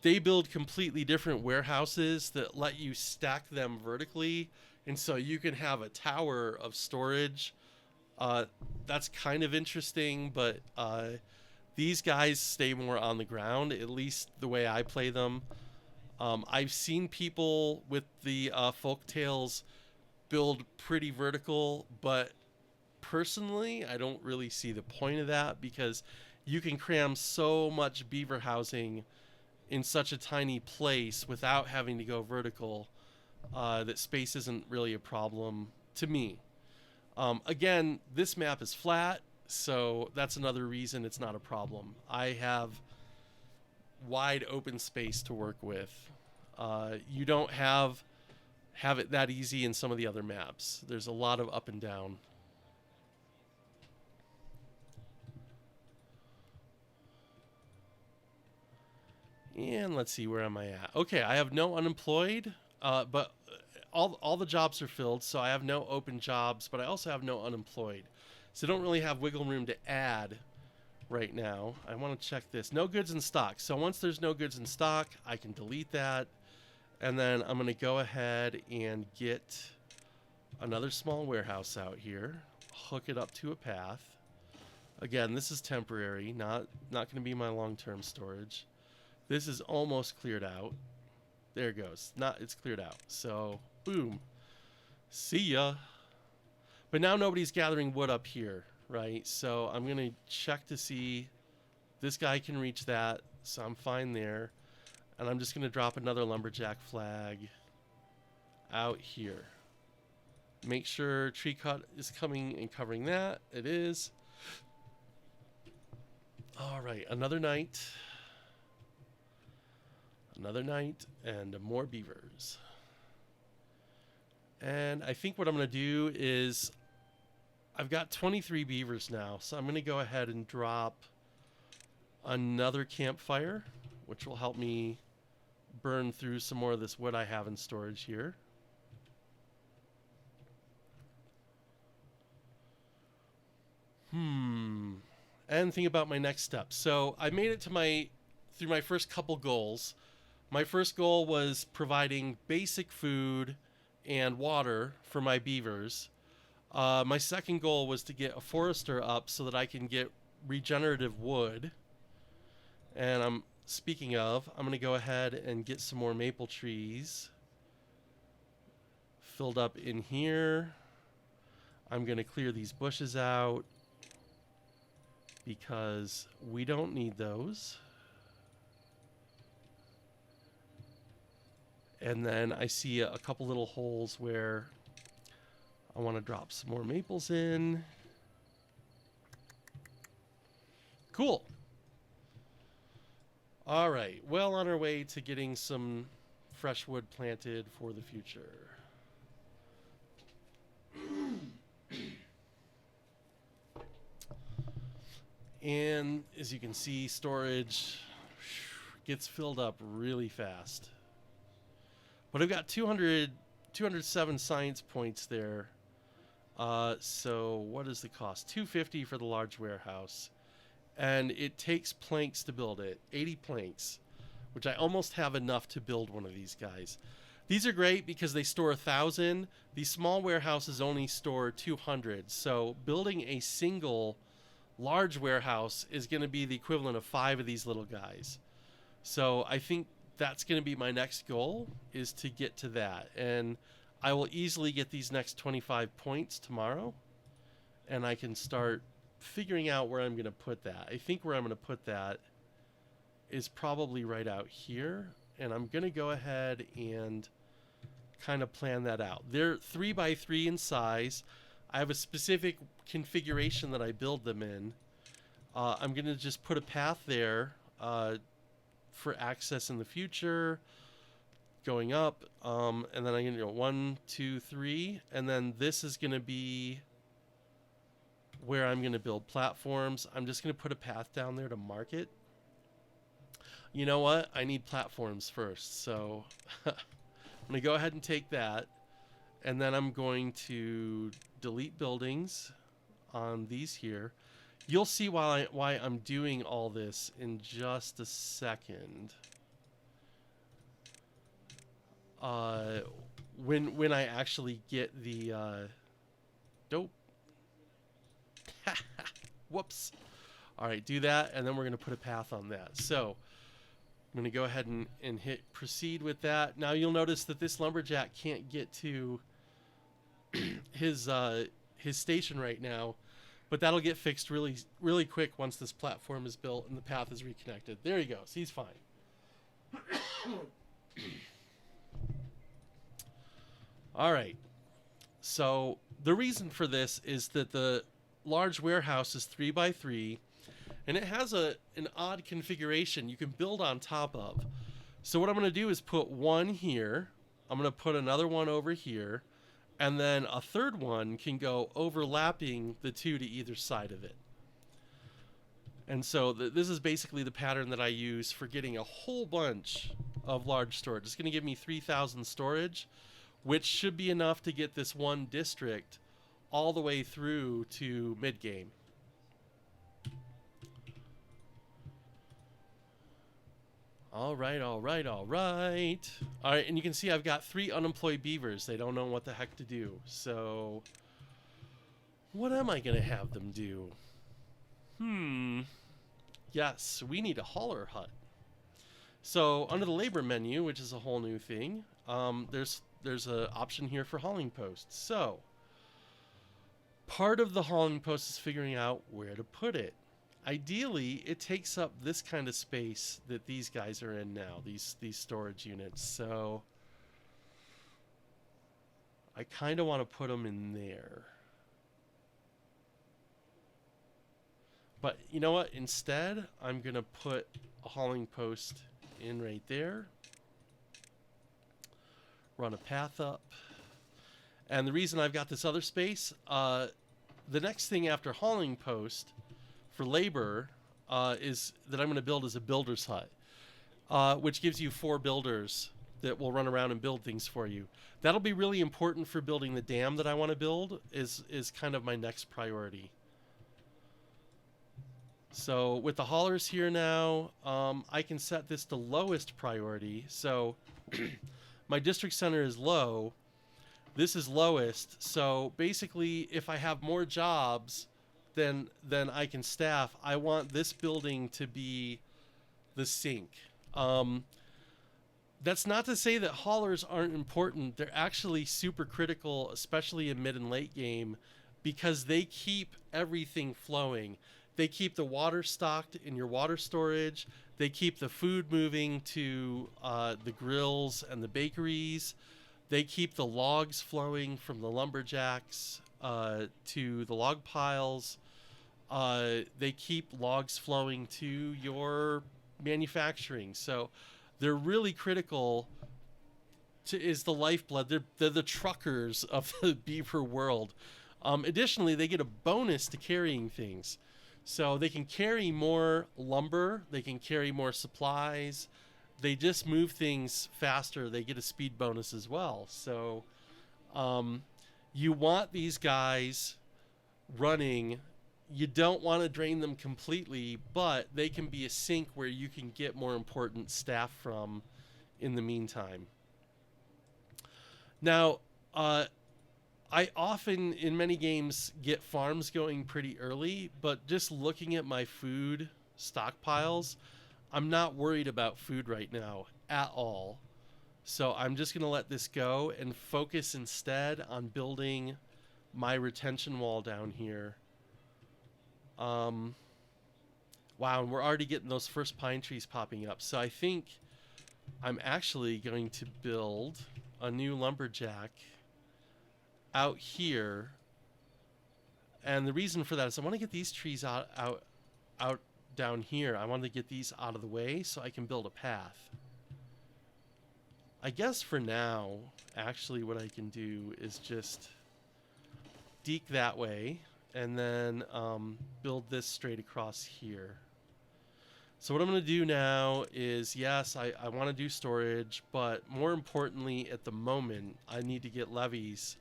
Speaker 1: they build completely different warehouses that let you stack them vertically, and so you can have a tower of storage Uh, that's kind of interesting, but these guys stay more on the ground, at least the way I play them. I've seen people with the folk tales build pretty vertical, but personally, I don't really see the point of that because you can cram so much beaver housing in such a tiny place without having to go vertical that space isn't really a problem to me. Again, this map is flat, so that's another reason it's not a problem. I have wide open space to work with. You don't have it that easy in some of the other maps. There's a lot of up and down. And let's see, where am I at? Okay, I have no unemployed, but all the jobs are filled, so I have no open jobs, but I also have no unemployed. So I don't really have wiggle room to add right now. I want to check this. No goods in stock. So once there's no goods in stock, I can delete that. And then I'm going to go ahead and get another small warehouse out here, hook it up to a path. Again, this is temporary, not going to be my long-term storage. This is almost cleared out. There it goes. It's cleared out. So, boom. See ya. But now nobody's gathering wood up here, right? So I'm going to check to see this guy can reach that, so I'm fine there. And I'm just going to drop another lumberjack flag out here. Make sure tree cut is coming and covering that. It is. All right, another night. Another night and more beavers. And I think what I'm going to do is I've got 23 beavers now, so I'm going to go ahead and drop another campfire, which will help me burn through some more of this wood I have in storage here. And think about my next step. So I made it to through my first couple goals. My first goal was providing basic food and water for my beavers. My second goal was to get a forester up so that I can get regenerative wood. And speaking of, I'm going to go ahead and get some more maple trees filled up in here. I'm going to clear these bushes out because we don't need those. And then I see a couple little holes where I want to drop some more maples in. Cool. All right, well on our way to getting some fresh wood planted for the future. And as you can see, storage gets filled up really fast. But I've got 207 science points there. So what is the cost? $250 for the large warehouse. And it takes planks to build it, 80 planks, which I almost have enough to build one of these guys. These are great because they store 1,000. These small warehouses only store 200. So building a single large warehouse is going to be the equivalent of 5 of these little guys. So I think that's going to be my next goal, is to get to that. And I will easily get these next 25 points tomorrow, and I can start figuring out where I'm going to put that. I think where I'm going to put that is probably right out here, and I'm going to go ahead and kind of plan that out. They're 3x3 in size. I have a specific configuration that I build them in. I'm going to just put a path there for access in the future, going up, and then I'm going to go 1, 2, 3, and then this is going to be where I'm going to build platforms. I'm just going to put a path down there to mark it. You know what? I need platforms first, so I'm going to go ahead and take that, and then I'm going to delete buildings on these here. You'll see why I'm doing all this in just a second. When I actually get the dope. Whoops. All right, do that, and then we're going to put a path on that. So I'm going to go ahead and hit proceed with that. Now you'll notice that this lumberjack can't get to his station right now, but that'll get fixed really quick once this platform is built and the path is reconnected. There he goes. He's fine. All right. So the reason for this is that the large warehouse is 3x3, and it has an odd configuration you can build on top of. So what I'm going to do is put one here. I'm going to put another one over here, and then a third one can go overlapping the two to either side of it. And so this is basically the pattern that I use for getting a whole bunch of large storage. It's going to give me 3,000 storage, which should be enough to get this one district all the way through to mid-game. All right, all right, all right. All right, and you can see I've got 3 unemployed beavers. They don't know what the heck to do. So what am I going to have them do? Yes, we need a hauler hut. So under the labor menu, which is a whole new thing, there's an option here for hauling posts. So part of the hauling post is figuring out where to put it. Ideally, it takes up this kind of space that these guys are in now, these storage units. So I kind of want to put them in there. But you know what? Instead, I'm going to put a hauling post in right there. Run a path up. And the reason I've got this other space, the next thing after hauling post for labor is that I'm going to build is a builder's hut, which gives you 4 builders that will run around and build things for you. That'll be really important for building the dam that I want to build, is kind of my next priority. So with the haulers here now, I can set this to lowest priority. So my district center is low. This is lowest. So basically, if I have more jobs than I can staff, I want this building to be the sink. That's not to say that haulers aren't important. They're actually super critical, especially in mid and late game, because they keep everything flowing. They keep the water stocked in your water storage. They keep the food moving to the grills and the bakeries. They keep the logs flowing from the lumberjacks to the log piles. They keep logs flowing to your manufacturing. So they're really critical. Is the lifeblood. They're the truckers of the beaver world. Additionally, they get a bonus to carrying things. So they can carry more lumber, they can carry more supplies, they just move things faster, they get a speed bonus as well. So you want these guys running, you don't want to drain them completely, but they can be a sink where you can get more important staff from in the meantime. Now, I often, in many games, get farms going pretty early, but just looking at my food stockpiles, I'm not worried about food right now at all. So I'm just going to let this go and focus instead on building my retention wall down here. Wow, and we're already getting those first pine trees popping up. So I think I'm actually going to build a new lumberjack out here, and the reason for that is I want to get these trees out down here. I want to get these out of the way so I can build a path. I guess for now, actually what I can do is just deke that way and then build this straight across here. So what I'm going to do now is, yes, I want to do storage, but more importantly at the moment, I need to get levees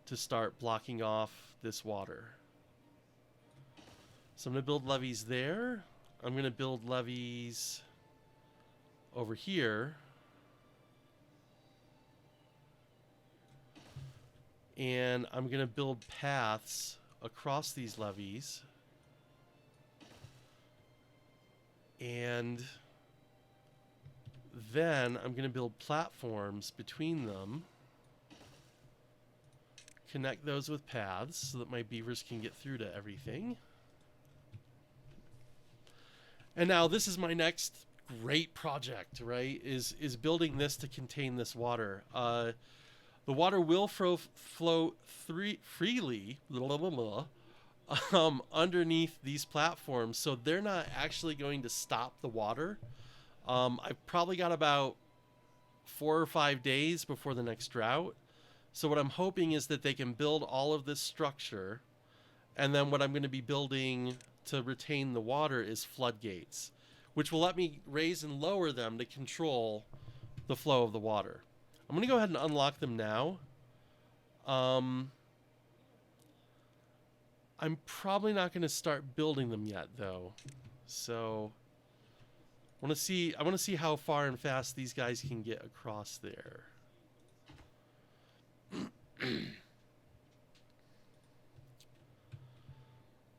Speaker 1: to start blocking off this water. So I'm going to build levees there. I'm going to build levees over here. And I'm going to build paths across these levees. And then I'm going to build platforms between them. Connect those with paths so that my beavers can get through to everything. And now this is my next great project, right? Is building this to contain this water. The water will flow freely underneath these platforms, so they're not actually going to stop the water. I've probably got about 4 or 5 days before the next drought. So what I'm hoping is that they can build all of this structure, and then what I'm going to be building to retain the water is floodgates, which will let me raise and lower them to control the flow of the water. I'm going to go ahead and unlock them now. I'm probably not going to start building them yet, though. So I want to see how far and fast these guys can get across there.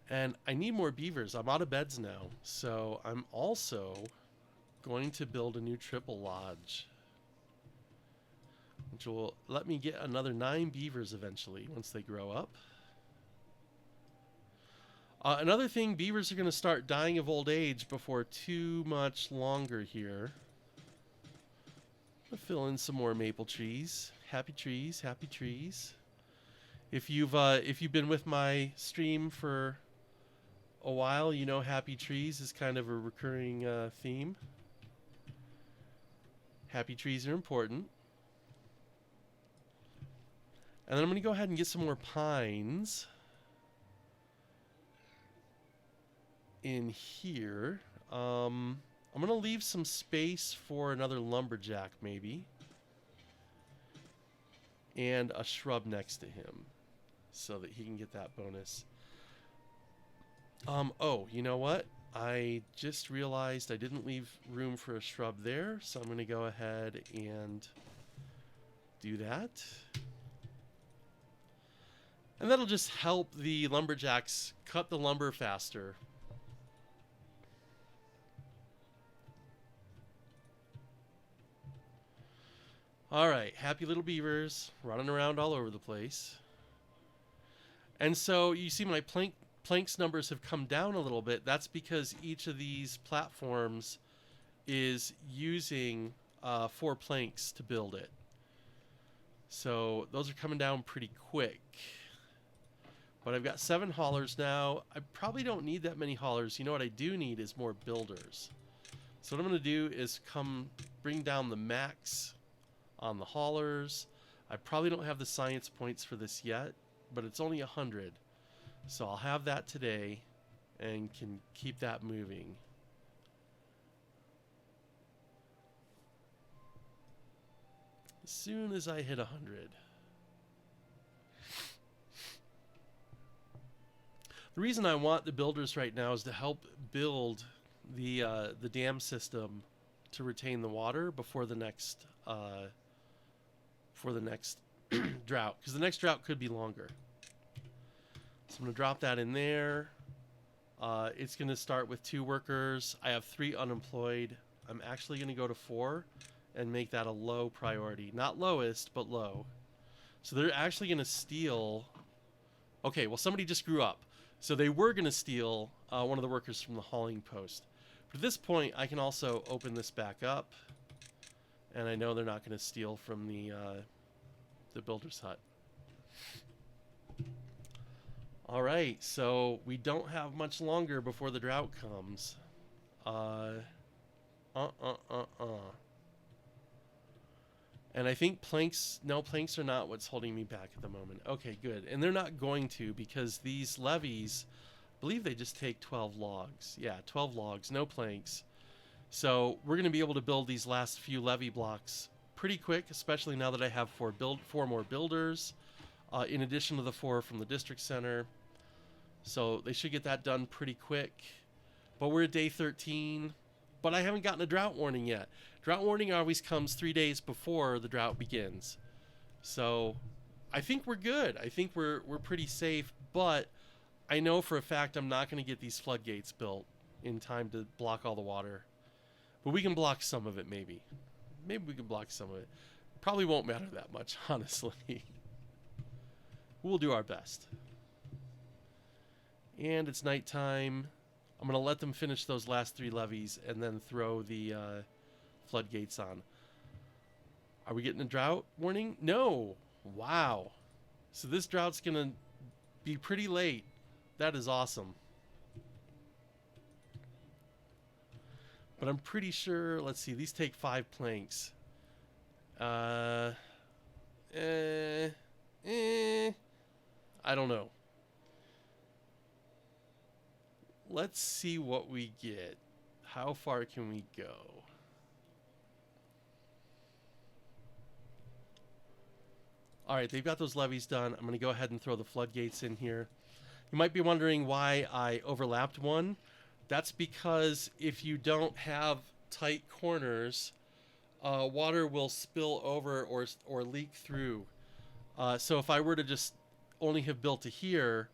Speaker 1: And I need more beavers. I'm out of beds now. So I'm also going to build a new triple lodge, which will let me get another 9 beavers eventually once they grow up. Another thing, beavers are going to start dying of old age before too much longer here. I'm going to fill in some more maple trees. Happy trees, happy trees. If you've been with my stream for a while, you know happy trees is kind of a recurring theme. Happy trees are important. And then I'm going to go ahead and get some more pines in here. I'm going to leave some space for another lumberjack maybe. And a shrub next to him so that he can get that bonus. Oh, you know what? I just realized I didn't leave room for a shrub there, so I'm going to go ahead and do that. And that'll just help the lumberjacks cut the lumber faster. Alright, happy little beavers running around all over the place. And so you see my planks numbers have come down a little bit. That's because each of these platforms is using 4 planks to build it. So those are coming down pretty quick. But I've got 7 haulers now. I probably don't need that many haulers. You know what I do need is more builders. So what I'm going to do is bring down the max on the haulers. I probably don't have the science points for this yet, but it's only 100. So I'll have that today and can keep that moving. As soon as I hit 100. The reason I want the builders right now is to help build the dam system to retain the water before the next drought, because the next drought could be longer. So I'm going to drop that in there. It's going to start with 2 workers. I have 3 unemployed. I'm actually going to go to 4 and make that a low priority. Not lowest, but low. So they're actually going to steal... Okay, well, somebody just grew up. So they were going to steal one of the workers from the hauling post. But at this point, I can also open this back up. And I know they're not going to steal from the builder's hut. All right, so we don't have much longer before the drought comes. And I think planks are not what's holding me back at the moment. Okay, good. And they're not going to, because these levees, I believe they just take 12 logs. Yeah, 12 logs, no planks. So we're going to be able to build these last few levee blocks pretty quick, especially now that I have 4 more builders, in addition to the 4 from the district center. So they should get that done pretty quick. But we're at day 13, but I haven't gotten a drought warning yet. Drought warning always comes 3 days before the drought begins. So I think we're good. I think we're pretty safe, but I know for a fact I'm not going to get these floodgates built in time to block all the water. But we can block some of it, maybe. Maybe we can block some of it. Probably won't matter that much, honestly. We'll do our best. And it's nighttime. I'm going to let them finish those last 3 levees and then throw the floodgates on. Are we getting a drought warning? No. Wow. So this drought's going to be pretty late. That is awesome. But I'm pretty sure, let's see, these take 5 planks. I don't know. Let's see what we get. How far can we go? All right, they've got those levees done. I'm going to go ahead and throw the floodgates in here. You might be wondering why I overlapped one. That's because if you don't have tight corners, water will spill over or leak through. So if I were to just only have built to here,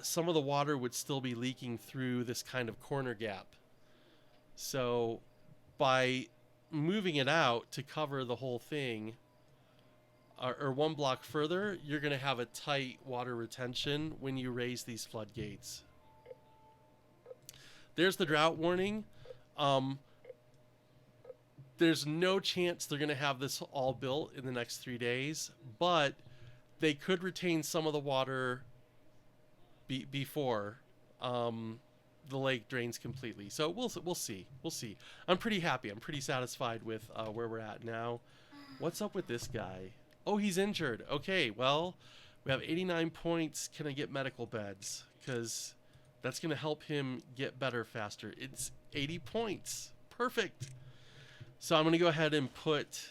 Speaker 1: some of the water would still be leaking through this kind of corner gap. So by moving it out to cover the whole thing, or 1 block further, you're going to have a tight water retention when you raise these floodgates. There's the drought warning. There's no chance they're going to have this all built in the next 3 days, but they could retain some of the water before the lake drains completely. So we'll see. We'll see. I'm pretty happy. I'm pretty satisfied with where we're at now. What's up with this guy? Oh, he's injured. Okay, well, we have 89 points. Can I get medical beds? Because that's going to help him get better faster. It's 80 points. Perfect. So I'm going to go ahead and put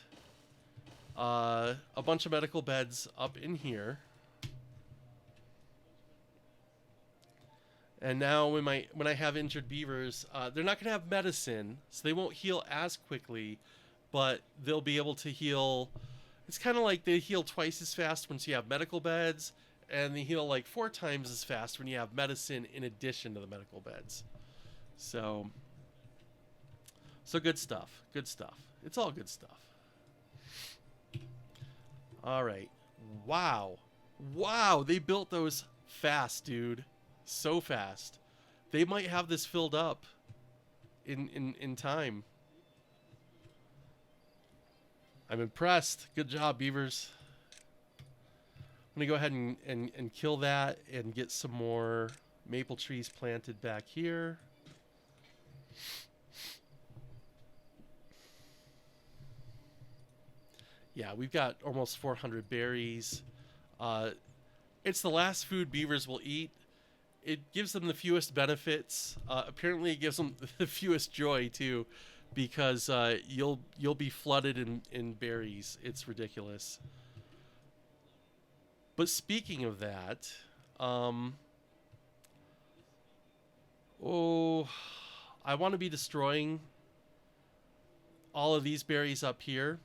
Speaker 1: a bunch of medical beds up in here. And now when I have injured beavers, they're not going to have medicine, so they won't heal as quickly, but they'll be able to heal. It's kind of like they heal twice as fast once you have medical beds, and they heal like 4 times as fast when you have medicine in addition to the medical beds. So good stuff. Good stuff. It's all good stuff. All right. Wow. Wow, they built those fast, dude. So fast. They might have this filled up in time. I'm impressed. Good job, beavers. I'm going to go ahead and kill that and get some more maple trees planted back here. Yeah, we've got almost 400 berries. It's the last food beavers will eat. It gives them the fewest benefits. Apparently, it gives them the fewest joy too, because you'll be flooded in berries. It's ridiculous. But speaking of that, I want to be destroying all of these berries up here.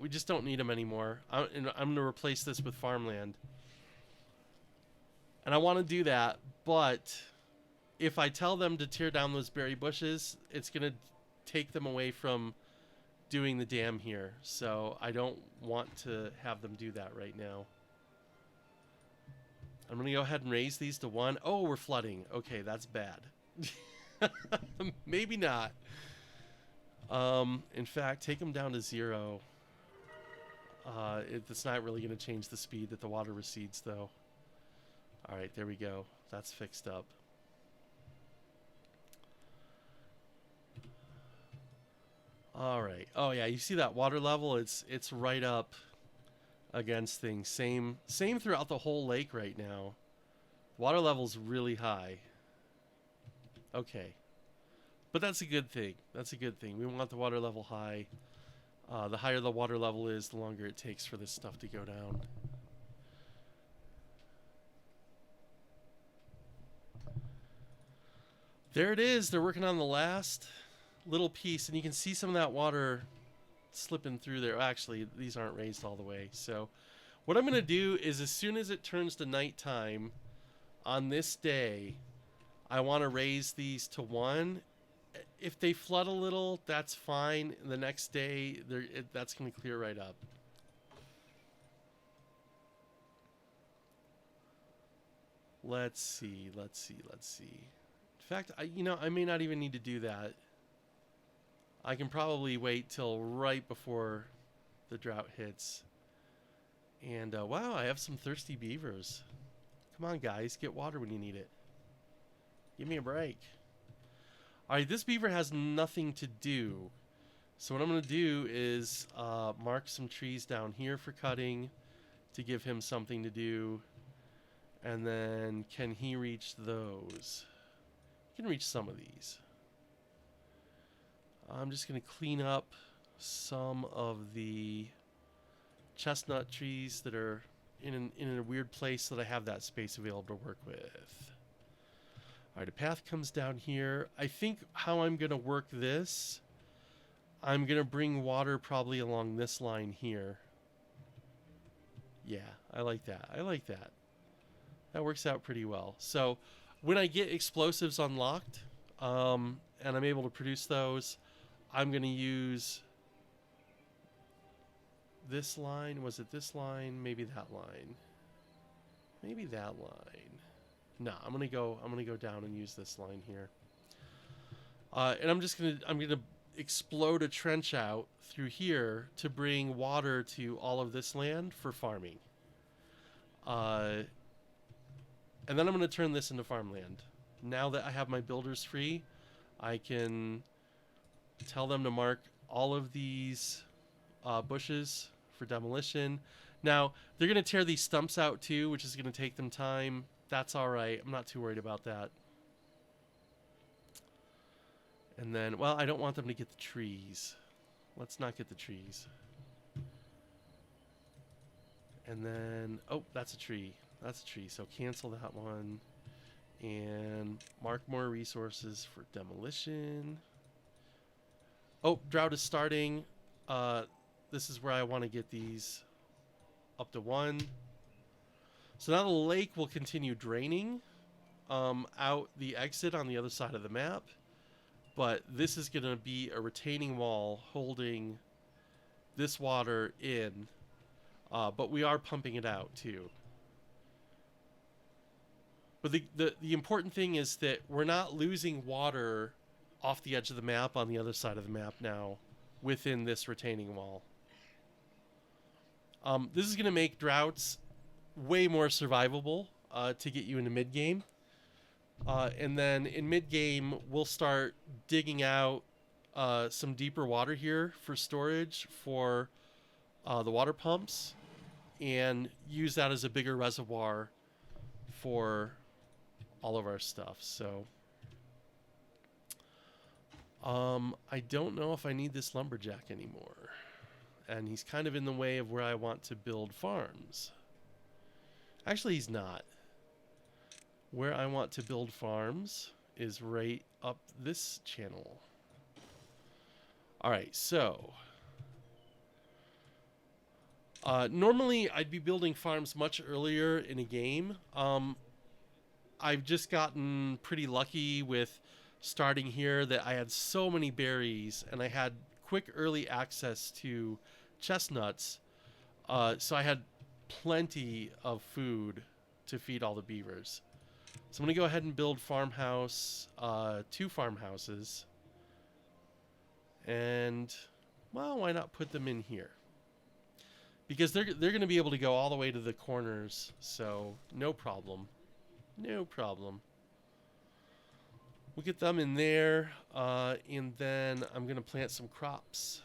Speaker 1: We just don't need them anymore. I'm going to replace this with farmland. And I want to do that, but if I tell them to tear down those berry bushes, it's going to take them away from doing the dam here. So I don't want to have them do that right now. I'm going to go ahead and raise these to 1. Oh, we're flooding. Okay, that's bad. Maybe not. In fact, take them down to 0. It's not really going to change the speed that the water recedes, though. All right, there we go. That's fixed up. All right. Oh yeah, you see that water level? It's right up against things. Same throughout the whole lake right now. Water level's really high. Okay. But that's a good thing. That's a good thing. We want the water level high. The higher the water level is, the longer it takes for this stuff to go down. There it is. They're working on the last little piece, and you can see some of that water slipping through there. Actually, these aren't raised all the way. So what I'm going to do is as soon as it turns to nighttime on this day, I want to raise these to 1. If they flood a little, that's fine. The next day, that's going to clear right up. Let's see. In fact, I may not even need to do that. I can probably wait till right before the drought hits. And wow, I have some thirsty beavers. Come on, guys, get water when you need it. Give me a break. All right, this beaver has nothing to do. So what I'm going to do is mark some trees down here for cutting to give him something to do. And then can he reach those? He can reach some of these. I'm just going to clean up some of the chestnut trees that are in a weird place so that I have that space available to work with. All right, a path comes down here. I think how I'm going to work this, I'm going to bring water probably along this line here. Yeah, I like that. That works out pretty well. So when I get explosives unlocked and I'm able to produce those, I'm going to use this line. Was it this line? Maybe that line. Maybe that line. No, I'm gonna go down and use this line here. And I'm gonna explode a trench out through here to bring water to all of this land for farming. And then I'm gonna turn this into farmland. Now that I have my builders free, I can tell them to mark all of these bushes for demolition. Now, they're going to tear these stumps out too, which is going to take them time. That's all right. I'm not too worried about that. And then, well, I don't want them to get the trees. Let's not get the trees. And then, oh, that's a tree. That's a tree. So cancel that one. And mark more resources for demolition. Oh, drought is starting. This is where I want to get these up to 1. So now the lake will continue draining out the exit on the other side of the map. But this is going to be a retaining wall holding this water in. But we are pumping it out too. But the important thing is that we're not losing water off the edge of the map on the other side of the map now within this retaining wall. This is going to make droughts way more survivable to get you into mid-game. And then in mid-game, we'll start digging out some deeper water here for storage for the water pumps and use that as a bigger reservoir for all of our stuff. So I don't know if I need this lumberjack anymore. And he's kind of in the way of where I want to build farms. Actually, he's not. Where I want to build farms is right up this channel. All right, so normally I'd be building farms much earlier in a game. I've just gotten pretty lucky with starting here that I had so many berries and I had quick early access to chestnuts, so I had plenty of food to feed all the beavers. So I'm going to go ahead and build farmhouse, 2 farmhouses, and well, why not put them in here? Because they're going to be able to go all the way to the corners, so no problem. No problem. We'll get them in there, and then I'm going to plant some crops.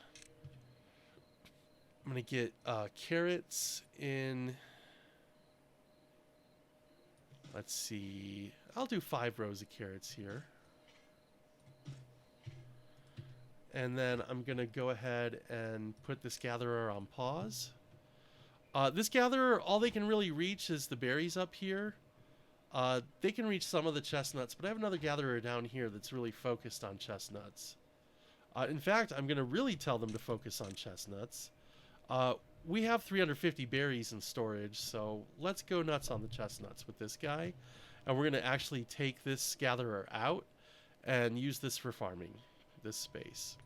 Speaker 1: I'm going to get carrots in. Let's see. I'll do 5 rows of carrots here. And then I'm going to go ahead and put this gatherer on pause. This gatherer, all they can really reach is the berries up here. They can reach some of the chestnuts, but I have another gatherer down here that's really focused on chestnuts. In fact, I'm going to really tell them to focus on chestnuts. We have 350 berries in storage, so let's go nuts on the chestnuts with this guy. And we're going to actually take this gatherer out and use this for farming, this space.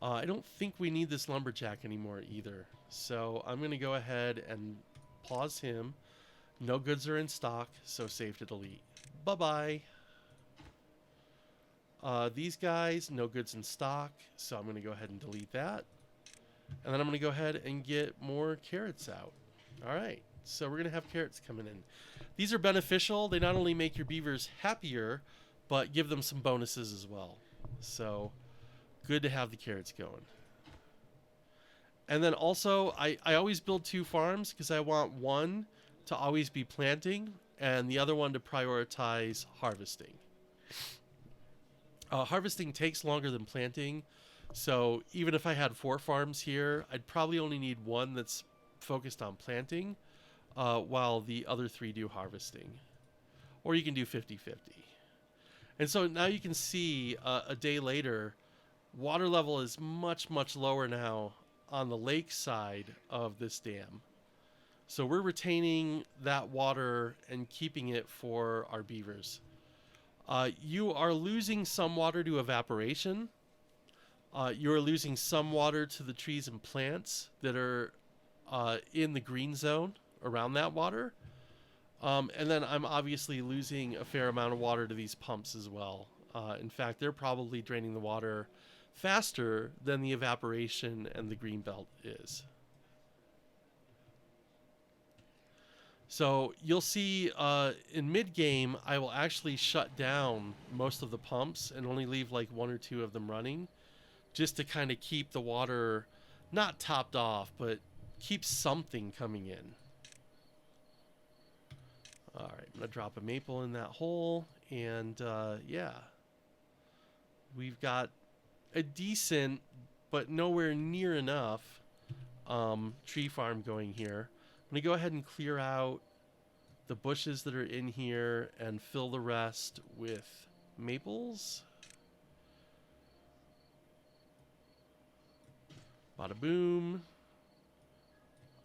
Speaker 1: I don't think we need this lumberjack anymore either. So I'm going to go ahead and pause him. No goods are in stock, so save to delete. Bye-bye. These guys, no goods in stock, so I'm going to go ahead and delete that. And then I'm going to go ahead and get more carrots out. All right, so we're going to have carrots coming in. These are beneficial. They not only make your beavers happier, but give them some bonuses as well. So good to have the carrots going. And then also, I always build 2 farms because I want one to always be planting and the other one to prioritize harvesting. Harvesting takes longer than planting, so even if I had 4 farms here, I'd probably only need one that's focused on planting, while the other 3 do harvesting. Or you can do 50-50. And so now you can see a day later, water level is much, much lower now on the lake side of this dam. So we're retaining that water and keeping it for our beavers. You are losing some water to evaporation. You are losing some water to the trees and plants that are in the green zone around that water. And then I'm obviously losing a fair amount of water to these pumps as well. In fact, they're probably draining the water faster than the evaporation and the green belt is. So you'll see in mid-game, I will actually shut down most of the pumps and only leave like 1 or 2 of them running, just to kind of keep the water not topped off, but keep something coming in. All right, I'm going to drop a maple in that hole, and yeah. We've got a decent, but nowhere near enough tree farm going here. I'm going to go ahead and clear out the bushes that are in here and fill the rest with maples. Bada boom.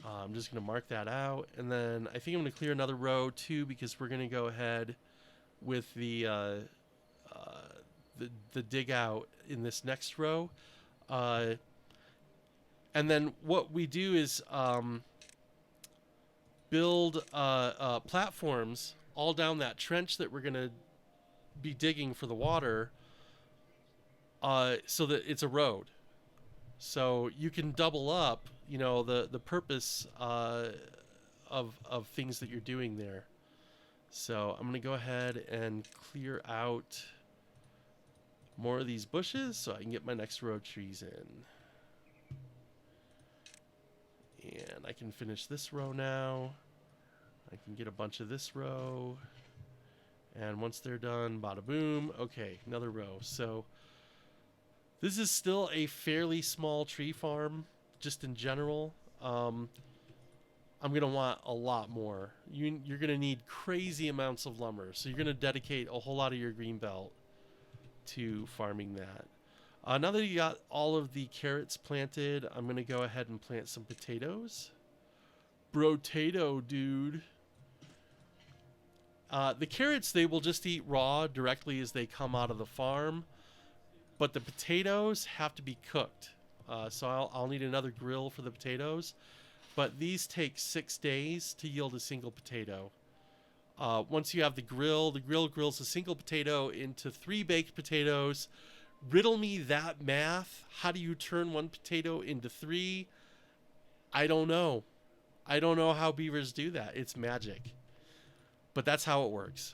Speaker 1: I'm just going to mark that out. And then I think I'm going to clear another row too, because we're going to go ahead with the dig out in this next row. And then what we do is build platforms all down that trench that we're going to be digging for the water, so that it's a road. So you can double up, you know, the purpose of things that you're doing there. So I'm going to go ahead and clear out more of these bushes so I can get my next row of trees in. And I can finish this row now. I can get a bunch of this row. And once they're done, bada boom. Okay, another row. So this is still a fairly small tree farm, just in general. I'm going to want a lot more. You're going to need crazy amounts of lumber. So you're going to dedicate a whole lot of your green belt to farming that. Now that you got all of the carrots planted, I'm going to go ahead and plant some potatoes. Brotato, dude. The carrots, they will just eat raw directly as they come out of the farm. But the potatoes have to be cooked. So I'll need another grill for the potatoes. But these take 6 days to yield a single potato. Once you have the grill grills a single potato into 3 baked potatoes. Riddle me that math. How do you turn 1 potato into 3? I don't know. I don't know how beavers do that. It's magic. But that's how it works.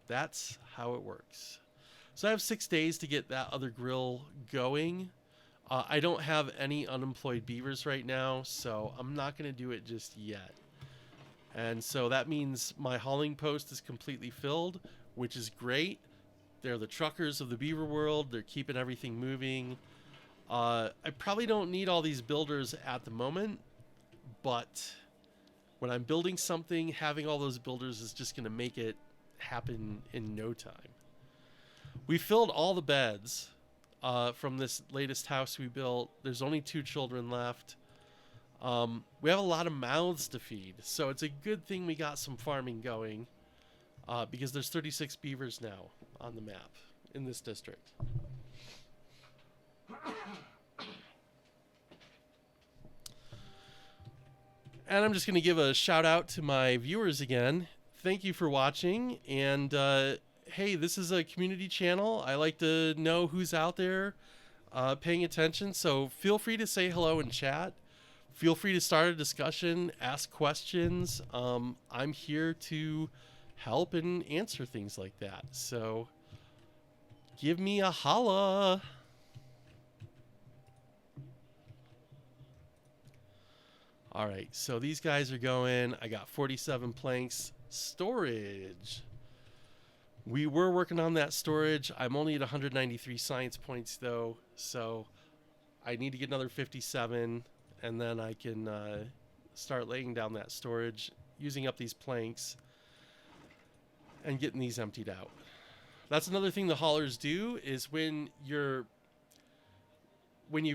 Speaker 1: That's how it works. So I have 6 days to get that other grill going. I don't have any unemployed beavers right now, so I'm not going to do it just yet. And so that means my hauling post is completely filled, which is great. They're the truckers of the beaver world. They're keeping everything moving. I probably don't need all these builders at the moment, but when I'm building something, having all those builders is just going to make it happen in no time. We filled all the beds from this latest house we built. There's only 2 children left. We have a lot of mouths to feed, so it's a good thing we got some farming going, because there's 36 beavers now on the map in this district. And I'm just going to give a shout out to my viewers again. Thank you for watching, and hey, this is a community channel. I like to know who's out there paying attention, so feel free to say hello in chat. Feel free to start a discussion, ask questions. I'm here to help and answer things like that. So give me a holla. All right, so these guys are going. I got 47 planks. Storage. We were working on that storage. I'm only at 193 science points though, so I need to get another 57. And then I can start laying down that storage, using up these planks, and getting these emptied out. That's another thing the haulers do, is when you've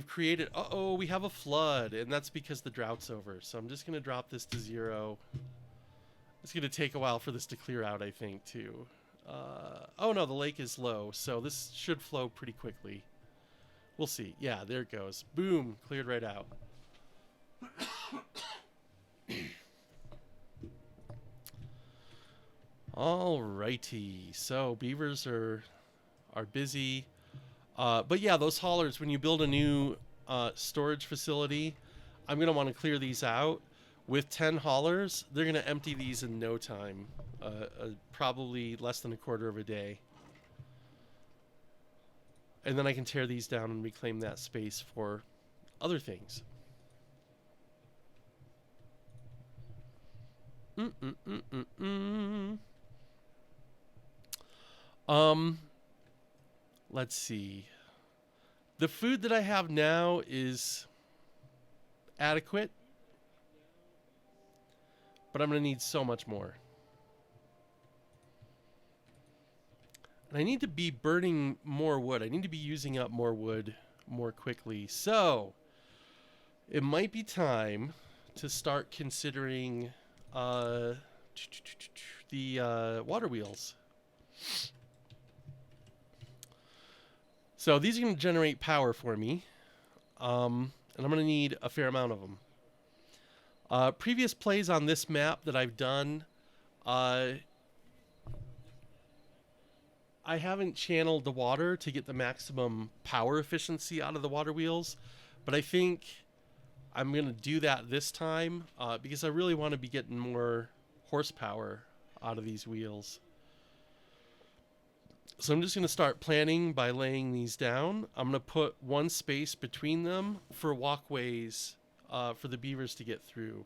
Speaker 1: created, uh-oh, we have a flood, and that's because the drought's over. So I'm just going to drop this to 0. It's going to take a while for this to clear out, I think, too. Oh no, the lake is low, so this should flow pretty quickly. We'll see. Yeah, there it goes. Boom, cleared right out. Alrighty, so beavers are busy, but yeah, those haulers, when you build a new storage facility, I'm gonna want to clear these out. With 10 haulers, they're gonna empty these in no time, probably less than a quarter of a day, and then I can tear these down and reclaim that space for other things. Let's see. The food that I have now is adequate, but I'm going to need so much more. And I need to be burning more wood. I need to be using up more wood more quickly. So it might be time to start considering the water wheels. So these are going to generate power for me, and I'm going to need a fair amount of them. Previous plays on this map that I've done, I haven't channeled the water to get the maximum power efficiency out of the water wheels, but I think I'm going to do that this time because I really want to be getting more horsepower out of these wheels. So I'm just going to start planning by laying these down. I'm going to put one space between them for walkways for the beavers to get through.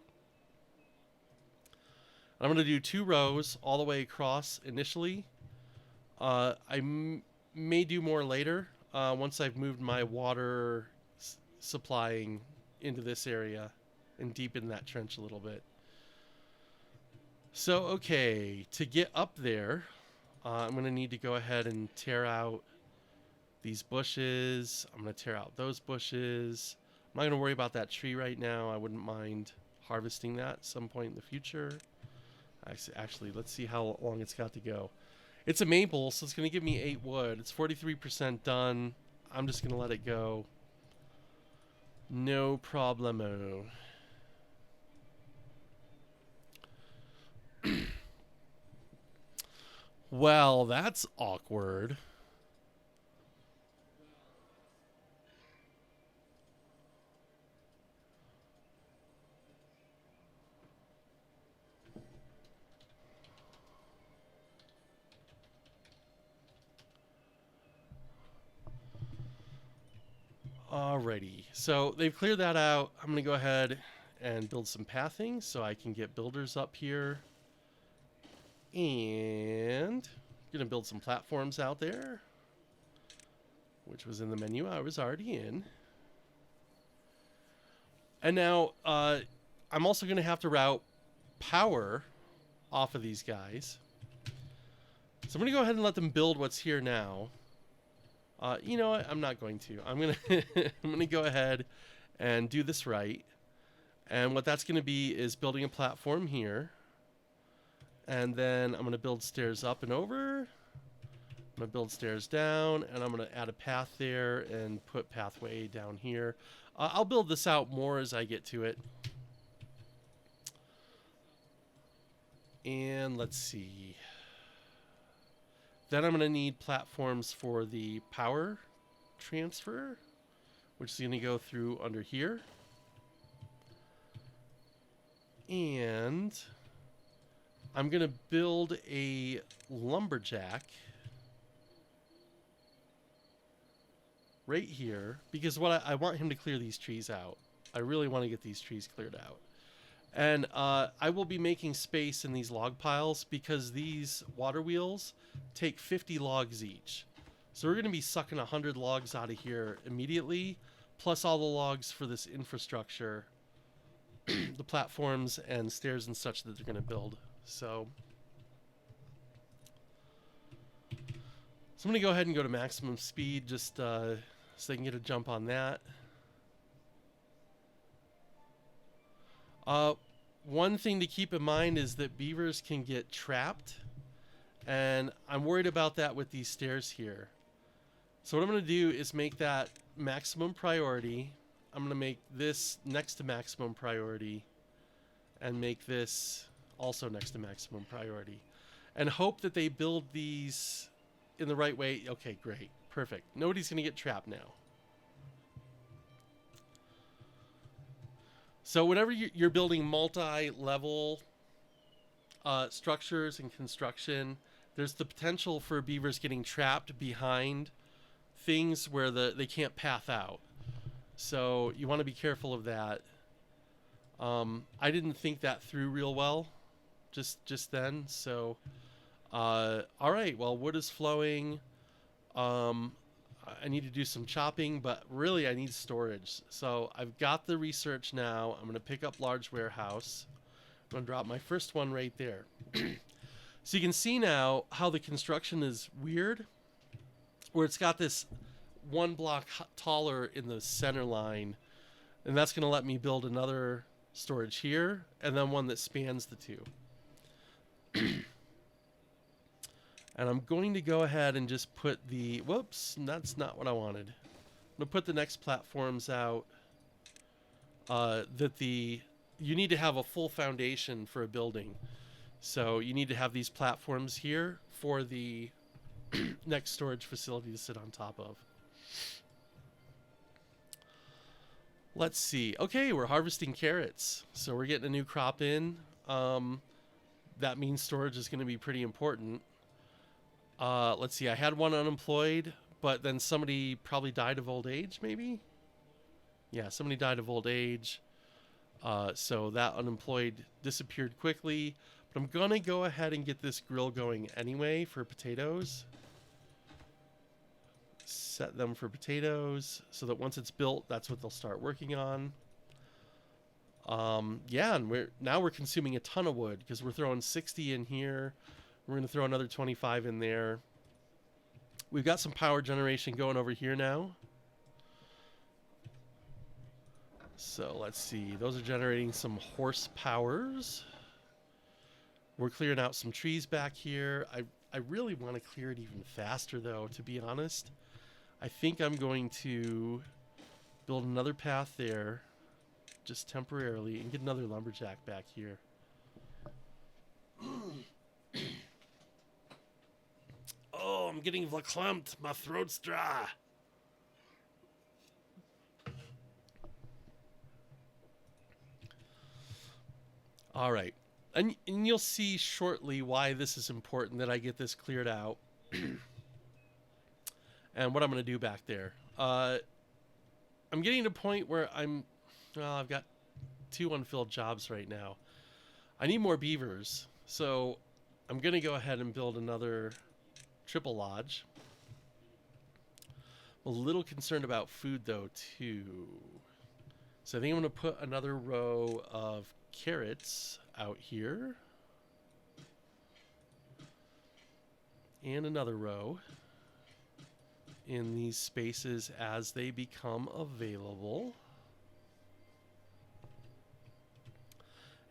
Speaker 1: I'm going to do 2 rows all the way across initially. I may do more later once I've moved my water supplying into this area and deepen that trench a little bit. So, okay, to get up there, I'm going to need to go ahead and tear out these bushes. I'm going to tear out those bushes. I'm not going to worry about that tree right now. I wouldn't mind harvesting that at some point in the future. Actually, let's see how long it's got to go. It's a maple, so it's going to give me 8 wood. It's 43% done. I'm just going to let it go. No problemo. Well, that's awkward. Alrighty, so they've cleared that out. I'm gonna go ahead and build some pathing so I can get builders up here. And gonna build some platforms out there, which was in the menu I was already in. And now I'm also gonna have to route power off of these guys. So I'm gonna go ahead and let them build what's here now. You know what? I'm not going to. I'm gonna I'm gonna go ahead and do this right, And what that's going to be is building a platform here. And then I'm going to build stairs up and over. I'm going to build stairs down, and I'm going to add a path there and put pathway down here. I'll build this out more as I get to it. And let's see. Then I'm going to need platforms for the power transfer, which is going to go through under here. And I'm going to build a lumberjack right here, because what I want him to clear these trees out. I really want to get these trees cleared out. And I will be making space in these log piles because these water wheels take 50 logs each. So we're going to be sucking 100 logs out of here immediately, plus all the logs for this infrastructure, the platforms and stairs and such that they're going to build. So I'm going to go ahead and go to maximum speed just so they can get a jump on that. One thing to keep in mind is that beavers can get trapped, and I'm worried about that with these stairs here. So what I'm going to do is make that maximum priority. I'm going to make this next to maximum priority and make this also next to maximum priority, and hope that they build these in the right way. Okay, great. Perfect. Nobody's going to get trapped now. So whenever you're building multi-level structures and construction, there's the potential for beavers getting trapped behind things where they can't path out. So you want to be careful of that. I didn't think that through real well just then. So, all right, well, wood is flowing. I need to do some chopping, but really I need storage. So I've got the research now. I'm going to pick up large warehouse. I'm going to drop my first one right there. So you can see now how the construction is weird, where it's got this one block taller in the center line, and that's going to let me build another storage here, and then one that spans the two. And I'm going to go ahead and just put the, whoops, that's not what I wanted. I'm going to put the next platforms out. You need to have a full foundation for a building. So you need to have these platforms here for the next storage facility to sit on top of. Let's see. Okay, we're harvesting carrots. So we're getting a new crop in. That means storage is going to be pretty important. Let's see, I had one unemployed, but then somebody probably died of old age, maybe? Yeah, somebody died of old age. So that unemployed disappeared quickly. But I'm going to go ahead and get this grill going anyway for potatoes. Set them for potatoes so that once it's built, that's what they'll start working on. Yeah, and now we're consuming a ton of wood because we're throwing 60 in here. We're going to throw another 25 in there. We've got some power generation going over here now. So let's see. Those are generating some horsepowers. We're clearing out some trees back here. I really want to clear it even faster, though, to be honest. I think I'm going to build another path there, just temporarily, and get another lumberjack back here. Oh, I'm getting verklempt. My throat's dry. All right. And you'll see shortly why this is important that I get this cleared out. And what I'm going to do back there. I'm getting to a point where I've got 2 unfilled jobs right now. I need more beavers. So I'm going to go ahead and build another triple lodge. I'm a little concerned about food, though, too. So I think I'm going to put another row of carrots out here. And another row in these spaces as they become available.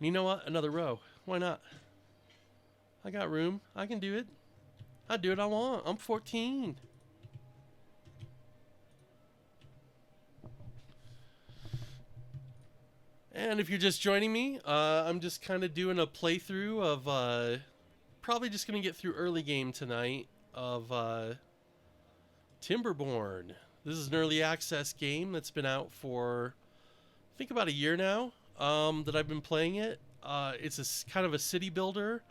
Speaker 1: And you know what? Another row. Why not? I got room. I can do it. I do what I want. I'm 14. And if you're just joining me, I'm just kind of doing a playthrough of probably just going to get through early game tonight of Timberborn. This is an early access game that's been out for, I think, about a year now that I've been playing it. It's kind of a city builder,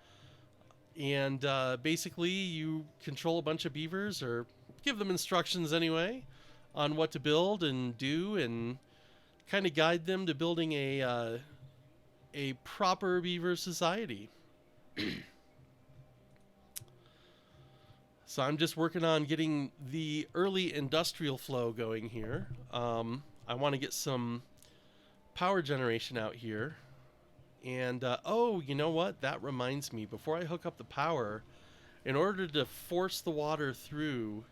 Speaker 1: and basically you control a bunch of beavers, or give them instructions anyway, on what to build and do, and kind of guide them to building a proper beaver society. So I'm just working on getting the early industrial flow going here. I want to get some power generation out here. And, oh, you know what? That reminds me. Before I hook up the power, in order to force the water through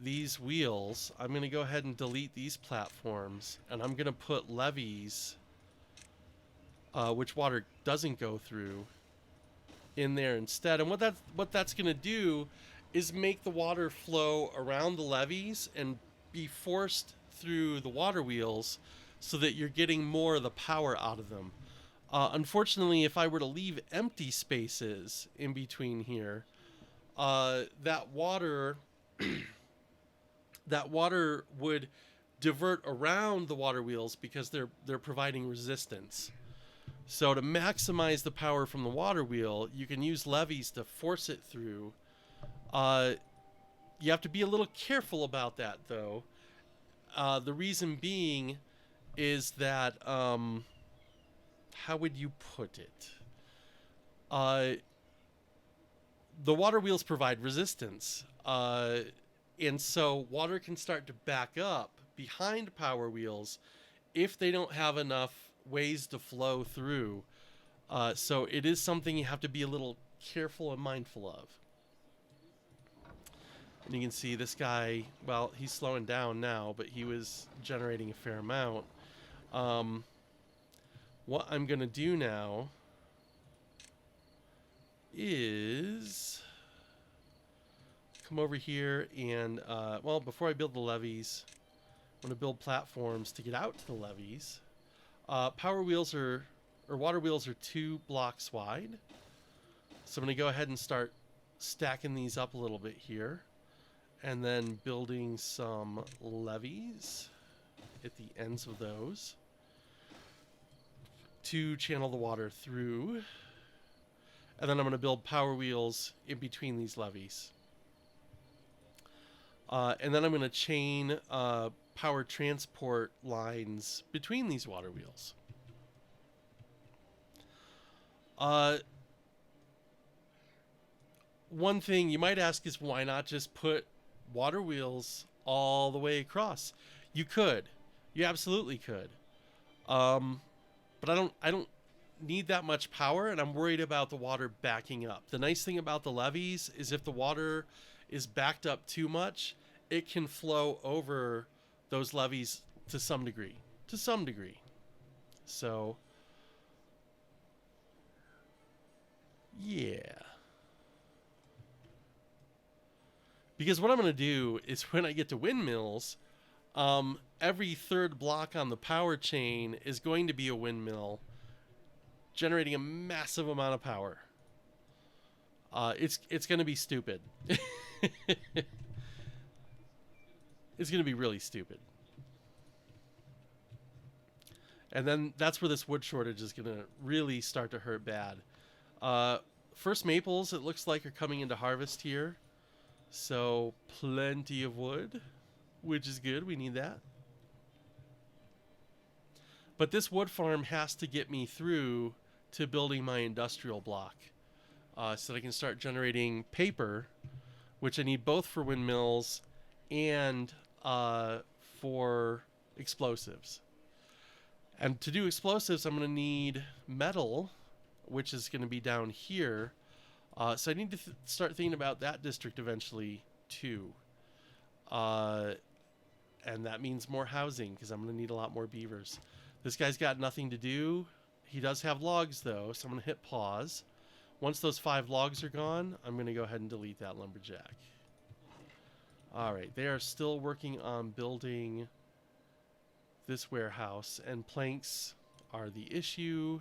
Speaker 1: these wheels, I'm going to go ahead and delete these platforms. And I'm going to put levees, which water doesn't go through, in there instead. And what that's going to do is make the water flow around the levees and be forced through the water wheels so that you're getting more of the power out of them. Unfortunately, if I were to leave empty spaces in between here, that water would divert around the water wheels because they're providing resistance. So to maximize the power from the water wheel, you can use levees to force it through. You have to be a little careful about that, though. The reason being is that, how would you put it? The water wheels provide resistance. And so water can start to back up behind power wheels if they don't have enough ways to flow through. So it is something you have to be a little careful and mindful of. And you can see this guy, well, he's slowing down now, but he was generating a fair amount. What I'm going to do now is come over here and, well, before I build the levees, I'm going to build platforms to get out to the levees. Power wheels or water wheels are 2 blocks wide. So I'm going to go ahead and start stacking these up a little bit here. And then building some levees at the ends of those to channel the water through. And then I'm going to build power wheels in between these levees. And then I'm going to chain power transport lines between these water wheels. One thing you might ask is, why not just put water wheels all the way across? You could. You absolutely could. But I don't need that much power, and I'm worried about the water backing up. The nice thing about the levees is if the water is backed up too much, it can flow over those levees to some degree. So, yeah. Because what I'm going to do is, when I get to windmills, every third block on the power chain is going to be a windmill generating a massive amount of power. It's going to be stupid. It's going to be really stupid. And then that's where this wood shortage is going to really start to hurt bad. First maples, it looks like, are coming into harvest here. So plenty of wood, which is good. We need that. But this wood farm has to get me through to building my industrial block, so that I can start generating paper, which I need both for windmills and for explosives. And to do explosives, I'm going to need metal, which is going to be down here. So I need to start thinking about that district eventually, too. And that means more housing, because I'm going to need a lot more beavers. This guy's got nothing to do. He does have logs, though, so I'm going to hit pause. Once those 5 logs are gone, I'm going to go ahead and delete that lumberjack. All right, they are still working on building this warehouse, and planks are the issue.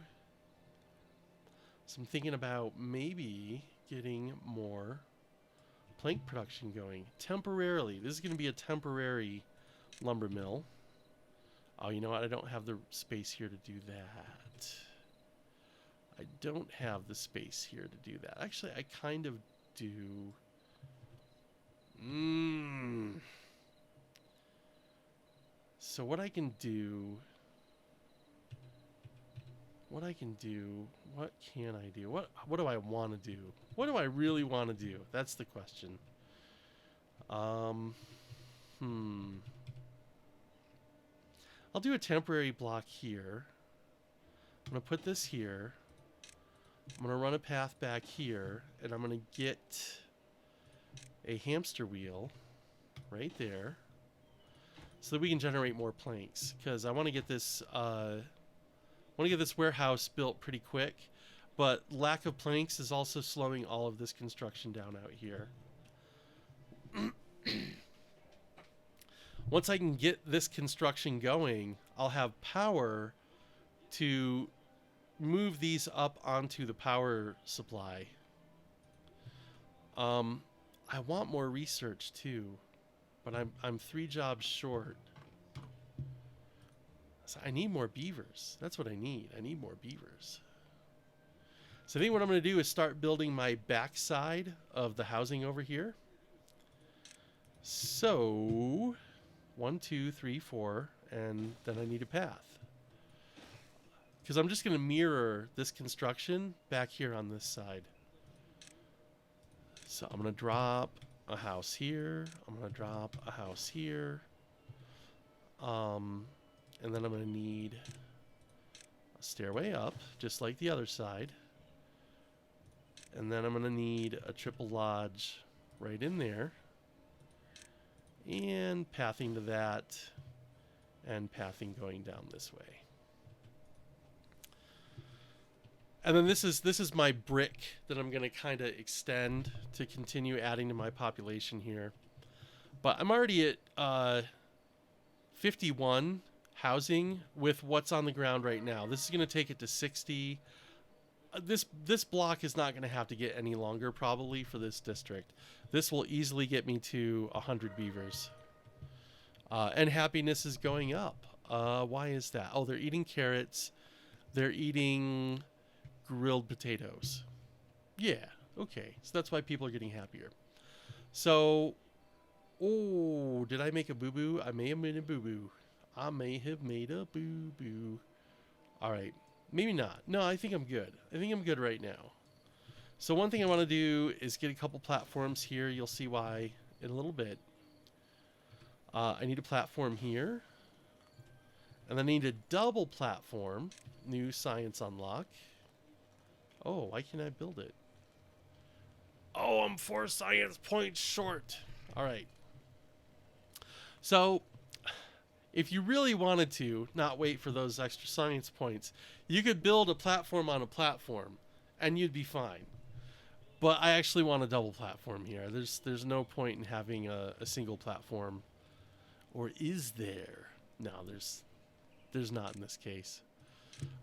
Speaker 1: So I'm thinking about maybe getting more plank production going temporarily. This is going to be a temporary lumber mill. Oh, you know what? I don't have the space here to do that. I don't have the space here to do that. Actually, I kind of do. So what can I do? What do I want to do? What do I really want to do? That's the question. I'll do a temporary block here. I'm going to put this here. I'm going to run a path back here, and I'm going to get a hamster wheel right there so that we can generate more planks, because I want to get this warehouse built pretty quick, but lack of planks is also slowing all of this construction down out here. Once I can get this construction going, I'll have power to move these up onto the power supply. I want more research too, but I'm 3 jobs short. So I need more beavers. That's what I need. I need more beavers. So I think what I'm going to do is start building my backside of the housing over here. So 1, 2, 3, 4, and then I need a path. Because I'm just going to mirror this construction back here on this side. So I'm going to drop a house here. I'm going to drop a house here. And then I'm going to need a stairway up, just like the other side. And then I'm going to need a triple lodge right in there. And pathing to that. And pathing going down this way. And then this is my brick that I'm going to kind of extend to continue adding to my population here. But I'm already at 51 housing with what's on the ground right now. This is going to take it to 60. This block is not going to have to get any longer probably for this district. This will easily get me to 100 beavers. And happiness is going up. Why is that? Oh, they're eating carrots. They're eating grilled potatoes. Yeah, okay. So that's why people are getting happier. So, oh, did I make a boo-boo? I may have made a boo-boo. I may have made a boo-boo. All right. Maybe not. No, I think I'm good. I think I'm good right now. So one thing I want to do is get a couple platforms here. You'll see why in a little bit. I need a platform here. And then I need a double platform. New science unlock. Oh, why can't I build it? Oh, I'm 4 science points short. All right. So, if you really wanted to not wait for those extra science points, you could build a platform on a platform, and you'd be fine. But I actually want a double platform here. There's no point in having a single platform. Or is there? No, there's not in this case.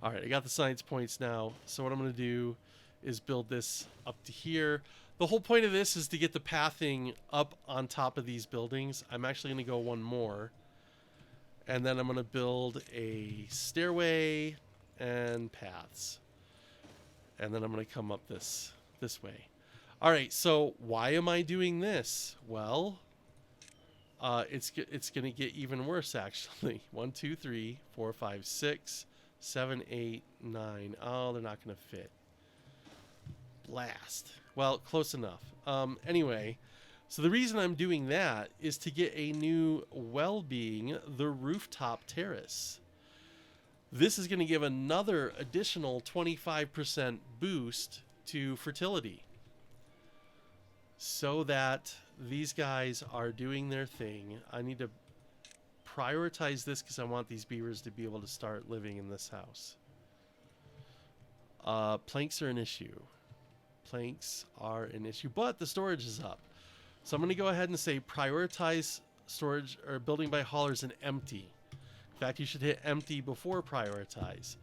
Speaker 1: All right, I got the science points now. So what I'm going to do is build this up to here. The whole point of this is to get the pathing up on top of these buildings. I'm actually going to go one more. And then I'm going to build a stairway and paths. And then I'm going to come up this way. All right, so why am I doing this? Well, it's going to get even worse, actually. 1, 2, 3, 4, 5, 6, 7, 8, 9. Oh, they're not going to fit. Blast. Well, close enough. Anyway, so the reason I'm doing that is to get a new well-being, the rooftop terrace. This is going to give another additional 25% boost to fertility, so that these guys are doing their thing. I need to prioritize this because I want these beavers to be able to start living in this house. Planks are an issue. Planks are an issue, but the storage is up. So I'm going to go ahead and say prioritize storage or building by haulers and empty. In fact, you should hit empty before prioritize.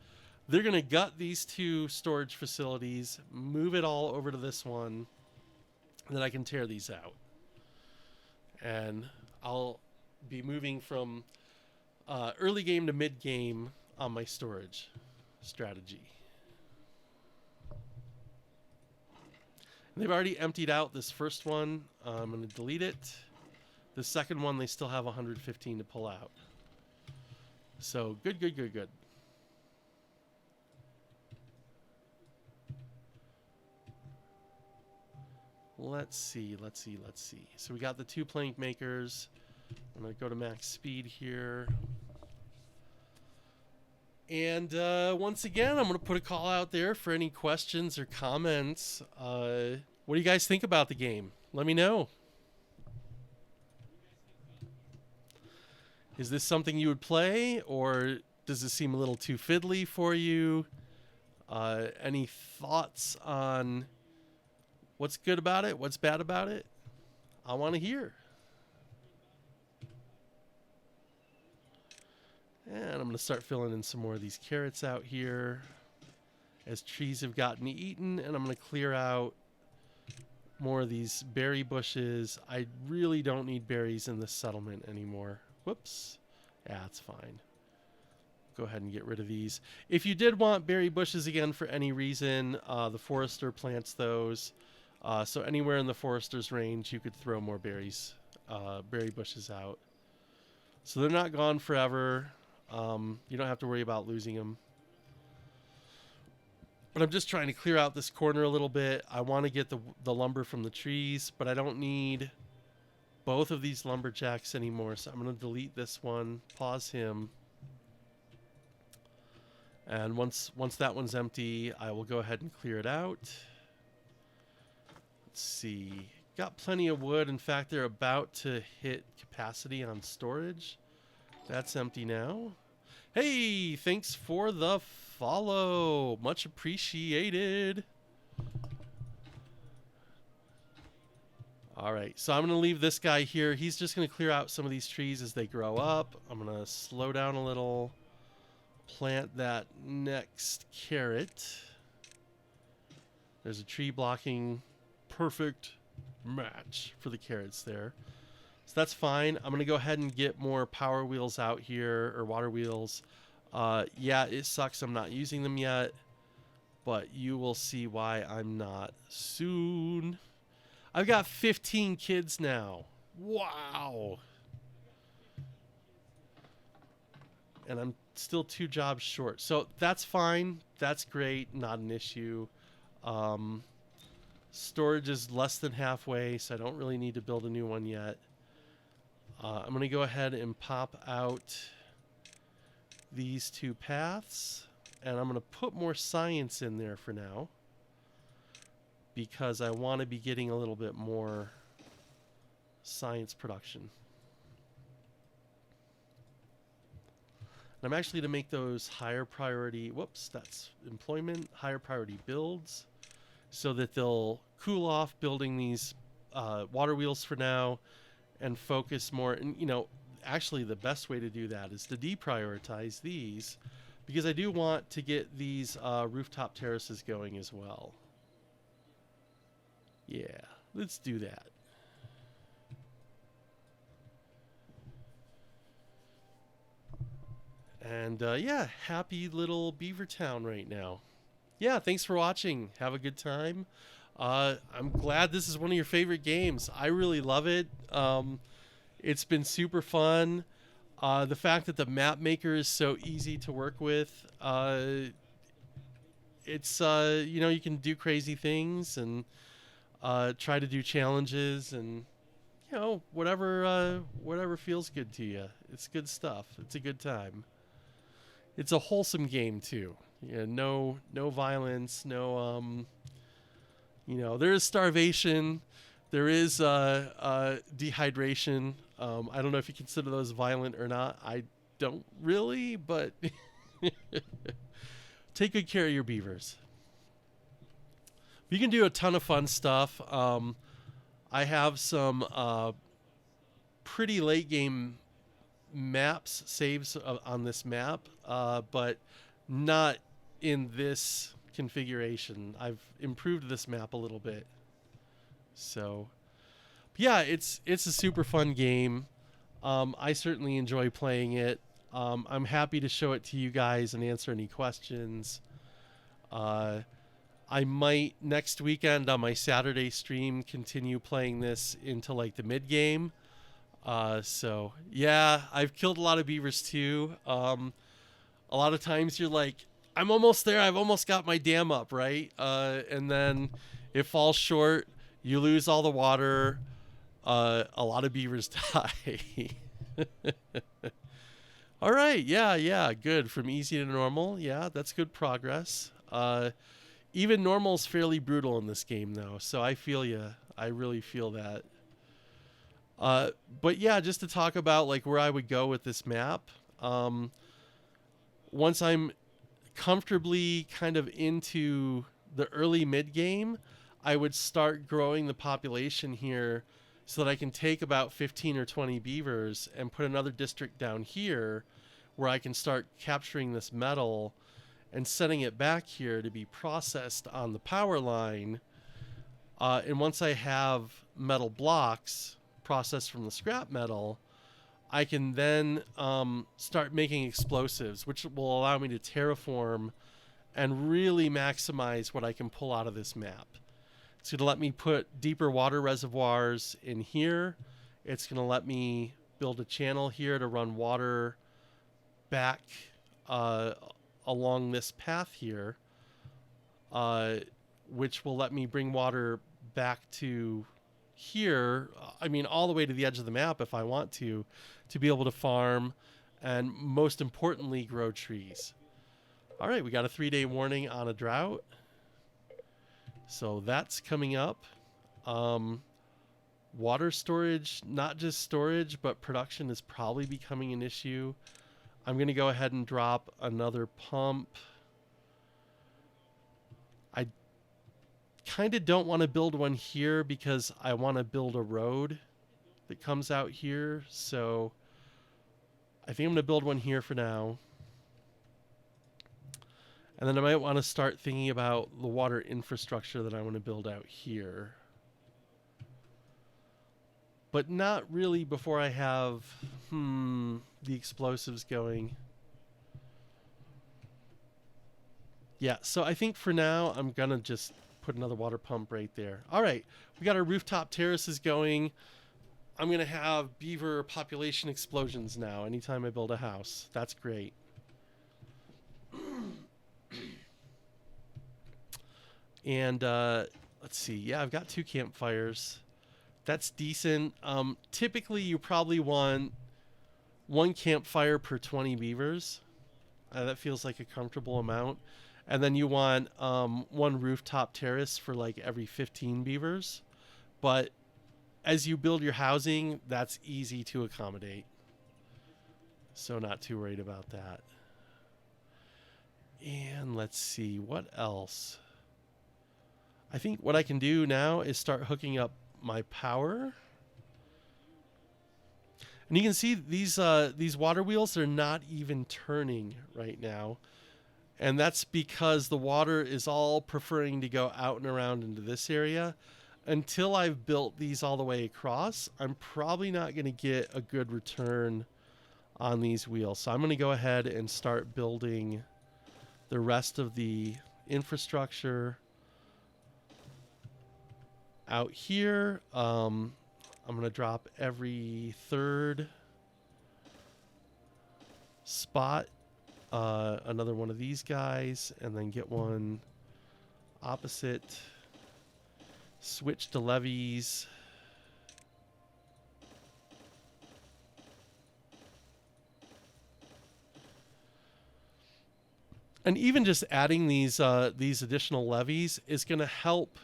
Speaker 1: They're going to gut these 2 storage facilities, move it all over to this one, and then I can tear these out. And I'll be moving from early game to mid game on my storage strategy. And they've already emptied out this first one. I'm going to delete it. The second one, they still have 115 to pull out. So good, good, good, good. Let's see. So we got the 2 plank makers. I'm going to go to max speed here. And once again, I'm going to put a call out there for any questions or comments. What do you guys think about the game? Let me know. Is this something you would play, or does it seem a little too fiddly for you? Any thoughts on what's good about it? What's bad about it? I want to hear. And I'm going to start filling in some more of these carrots out here as trees have gotten eaten. And I'm going to clear out more of these berry bushes. I really don't need berries in this settlement anymore. Whoops. Yeah, it's fine. Go ahead and get rid of these. If you did want berry bushes again for any reason, the forester plants those. So anywhere in the forester's range, you could throw more berries, berry bushes out. So they're not gone forever. You don't have to worry about losing them. But I'm just trying to clear out this corner a little bit. I want to get the lumber from the trees, but I don't need both of these lumberjacks anymore. So I'm going to delete this one, pause him. And once that one's empty, I will go ahead and clear it out. Let's see. Got plenty of wood. In fact, they're about to hit capacity on storage. That's empty now. Hey, thanks for the follow. Much appreciated. All right, so I'm going to leave this guy here. He's just going to clear out some of these trees as they grow up. I'm going to slow down a little. Plant that next carrot. There's a tree blocking. Perfect match for the carrots there. So that's fine. I'm going to go ahead and get more power wheels out here, or water wheels. Yeah, it sucks I'm not using them yet, but you will see why I'm not soon. I've got 15 kids now. Wow. And I'm still 2 jobs short. So that's fine. That's great. Not an issue. Storage is less than halfway, so I don't really need to build a new one yet. I'm going to go ahead and pop out these 2 paths. And I'm going to put more science in there for now, because I want to be getting a little bit more science production. And I'm actually to make those higher priority, whoops, that's employment, higher priority builds, so that they'll cool off building these water wheels for now and focus more. And, you know, actually the best way to do that is to deprioritize these, because I do want to get these rooftop terraces going as well. Yeah, let's do that. And yeah, happy little beaver town right now. Yeah, thanks for watching. Have a good time. I'm glad this is one of your favorite games. I really love it. It's been super fun. The fact that the map maker is so easy to work with. It's you know, you can do crazy things and try to do challenges, and you know, whatever feels good to you. It's good stuff. It's a good time. It's a wholesome game too. Yeah, no violence, no you know, there is starvation, there is dehydration. I don't know if you consider those violent or not. I don't really, but take good care of your beavers. You can do a ton of fun stuff. I have some pretty late game maps saves on this map, but not in this configuration. I've improved this map a little bit. So yeah, it's a super fun game. I certainly enjoy playing it. I'm happy to show it to you guys and answer any questions. I might next weekend on my Saturday stream continue playing this into like the mid game. So yeah, I've killed a lot of beavers too. A lot of times you're like, I'm almost there. I've almost got my dam up, right? And then it falls short. You lose all the water. A lot of beavers die. All right. Yeah. Good. From easy to normal. Yeah, that's good progress. Even normal's fairly brutal in this game, though. So I feel you. I really feel that. But yeah, just to talk about like where I would go with this map. Once I'm comfortably kind of into the early mid game, I would start growing the population here so that I can take about 15 or 20 beavers and put another district down here where I can start capturing this metal and sending it back here to be processed on the power line. And once I have metal blocks processed from the scrap metal, I can then start making explosives, which will allow me to terraform and really maximize what I can pull out of this map. It's going to let me put deeper water reservoirs in here. It's going to let me build a channel here to run water back along this path here, which will let me bring water back to here. I mean, all the way to the edge of the map if I want to be able to farm and most importantly, grow trees. All right, we got a 3-day warning on a drought. So that's coming up. Water storage, not just storage, but production is probably becoming an issue. I'm going to go ahead and drop another pump. I kind of don't want to build one here because I want to build a road that comes out here. So I think I'm going to build one here for now. And then I might want to start thinking about the water infrastructure that I want to build out here. But not really before I have the explosives going. Yeah, so I think for now I'm going to just put another water pump right there. All right, we got our rooftop terraces going. I'm going to have beaver population explosions now anytime I build a house. That's great. And let's see. Yeah, I've got 2 campfires. That's decent. Typically, you probably want 1 campfire per 20 beavers. That feels like a comfortable amount. And then you want 1 rooftop terrace for like every 15 beavers. But as you build your housing, that's easy to accommodate. So not too worried about that. And let's see, what else? I think what I can do now is start hooking up my power. And you can see these water wheels are not even turning right now. And that's because the water is all preferring to go out and around into this area. Until I've built these all the way across, I'm probably not going to get a good return on these wheels. So I'm going to go ahead and start building the rest of the infrastructure out here. I'm going to drop every 3rd spot another one of these guys, and then get one opposite. Switch to levees. And even just adding these additional levees is going to help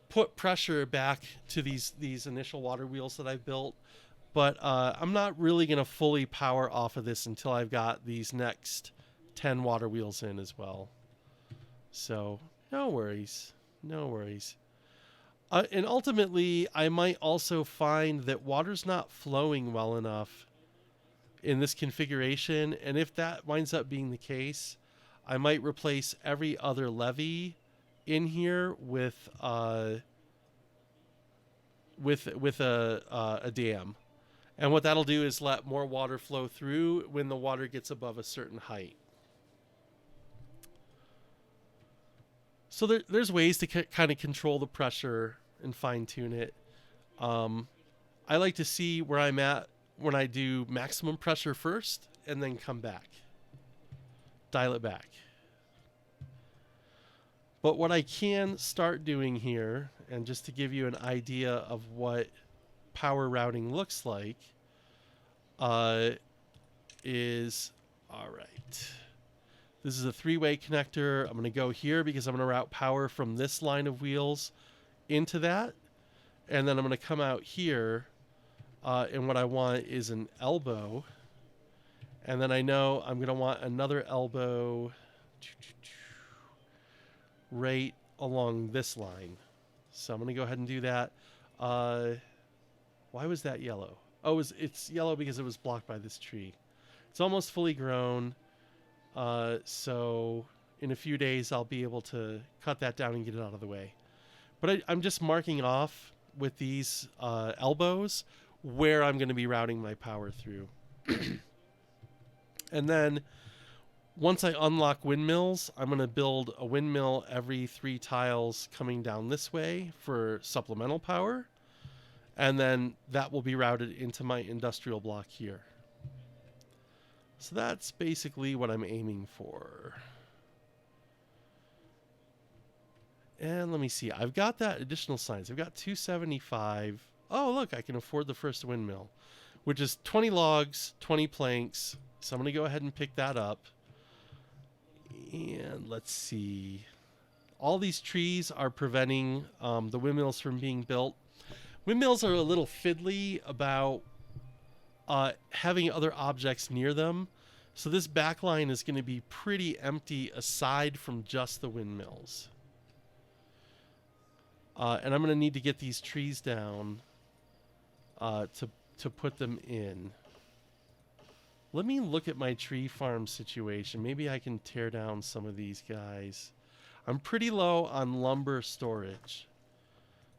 Speaker 1: put pressure back to these initial water wheels that I've built. But I'm not really going to fully power off of this until I've got these next 10 water wheels in as well. So no worries. No worries. And ultimately, I might also find that water's not flowing well enough in this configuration. And if that winds up being the case, I might replace every other levee in here with a dam. And what that'll do is let more water flow through when the water gets above a certain height. So there's ways to kind of control the pressure and fine tune it. I like to see where I'm at when I do maximum pressure first and then come back. Dial it back. But what I can start doing here, and just to give you an idea of what power routing looks like, is, all right. This is a 3-way connector. I'm going to go here because I'm going to route power from this line of wheels into that. And then I'm going to come out here. And what I want is an elbow. And then I know I'm going to want another elbow right along this line. So I'm going to go ahead and do that. Why was that yellow? Oh, it's yellow because it was blocked by this tree. It's almost fully grown. So in a few days, I'll be able to cut that down and get it out of the way. But I'm just marking off with these elbows where I'm going to be routing my power through. And then once I unlock windmills, I'm going to build a windmill every 3 tiles coming down this way for supplemental power. And then that will be routed into my industrial block here. So that's basically what I'm aiming for. And let me see. I've got that additional science. I've got 275. Oh, look, I can afford the first windmill, which is 20 logs, 20 planks. So I'm going to go ahead and pick that up. And let's see. All these trees are preventing the windmills from being built. Windmills are a little fiddly about having other objects near them. So this back line is going to be pretty empty aside from just the windmills. And I'm going to need to get these trees down to put them in. Let me look at my tree farm situation. Maybe I can tear down some of these guys. I'm pretty low on lumber storage.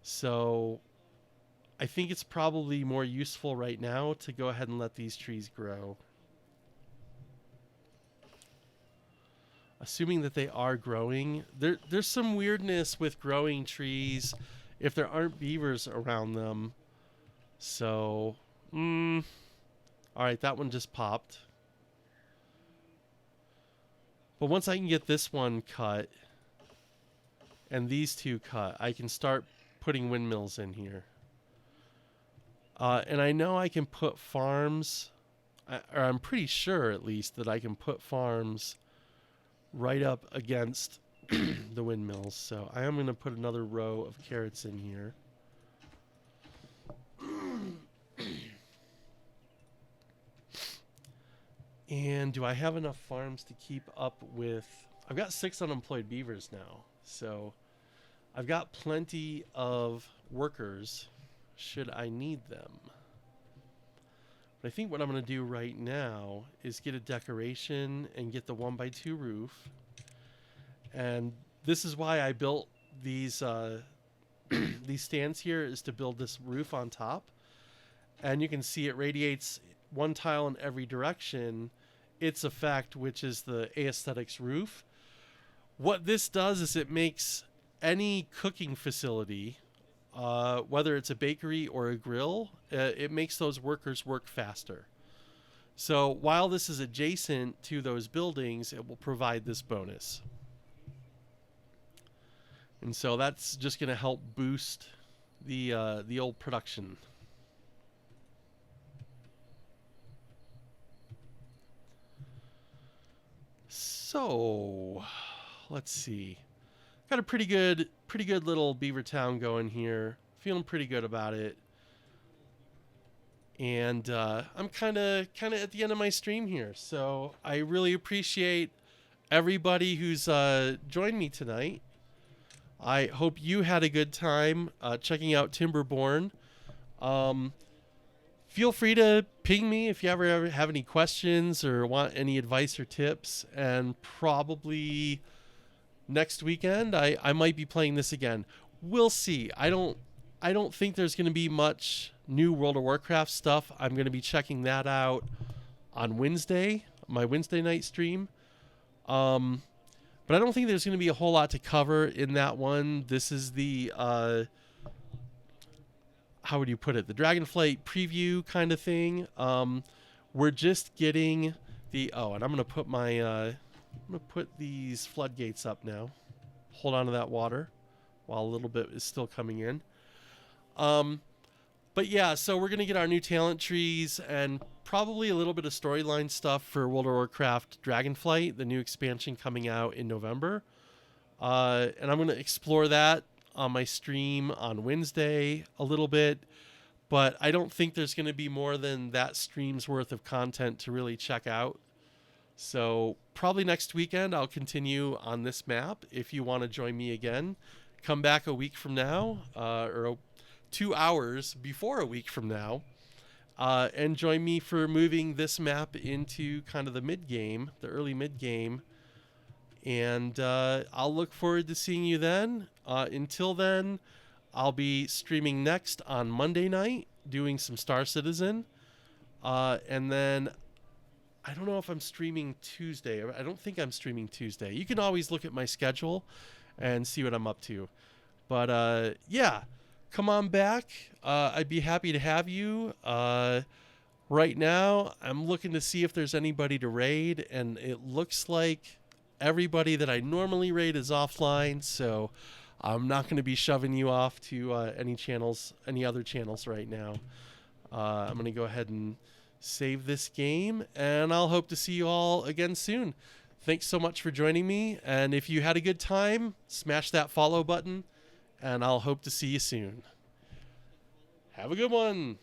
Speaker 1: So I think it's probably more useful right now to go ahead and let these trees grow. Assuming that they are growing. There's some weirdness with growing trees if there aren't beavers around them. So, all right, that one just popped. But once I can get this one cut and these two cut, I can start putting windmills in here. And I know I can put farms, or I'm pretty sure at least that I can put farms right up against the windmills. So I am going to put another row of carrots in here. And do I have enough farms to keep up with... I've got 6 unemployed beavers now. So I've got plenty of workers should I need them. But I think what I'm going to do right now is get a decoration and get the 1x2 roof. And this is why I built these these stands here, is to build this roof on top. And you can see it radiates 1 tile in every direction. Its effect, which is the aesthetics roof. What this does is it makes any cooking facility, whether it's a bakery or a grill, it makes those workers work faster. So while this is adjacent to those buildings, it will provide this bonus. And so that's just going to help boost the old production. So let's see. Got a pretty good little beaver town going here. Feeling pretty good about it. And I'm kind of at the end of my stream here. So I really appreciate everybody who's joined me tonight. I hope you had a good time checking out Timberborn. Feel free to ping me if you ever have any questions or want any advice or tips. And probably next weekend, I might be playing this again. We'll see. I don't think there's going to be much new World of Warcraft stuff. I'm going to be checking that out on Wednesday, my Wednesday night stream. But I don't think there's going to be a whole lot to cover in that one. This is the how would you put it? The Dragonflight preview kind of thing. We're just getting the and I'm gonna put my I'm gonna put these floodgates up now. Hold on to that water while a little bit is still coming in. But yeah, so we're gonna get our new talent trees and probably a little bit of storyline stuff for World of Warcraft Dragonflight, the new expansion coming out in November. And I'm gonna explore that on my stream on Wednesday a little bit, but I don't think there's going to be more than that stream's worth of content to really check out. So probably next weekend I'll continue on this map. If you want to join me again, come back a week from now, or 2 hours before a week from now, and join me for moving this map into kind of the mid-game, the early mid-game. And I'll look forward to seeing you then. Until then, I'll be streaming next on Monday night, doing some Star Citizen. And then I don't know if I'm streaming Tuesday. I don't think I'm streaming Tuesday. You can always look at my schedule and see what I'm up to. But yeah, come on back. I'd be happy to have you. Right now, I'm looking to see if there's anybody to raid, and it looks like everybody that I normally raid is offline, so I'm not going to be shoving you off to any other channels right now. I'm going to go ahead and save this game, and I'll hope to see you all again soon. Thanks so much for joining me, and if you had a good time, smash that follow button, and I'll hope to see you soon. Have a good one.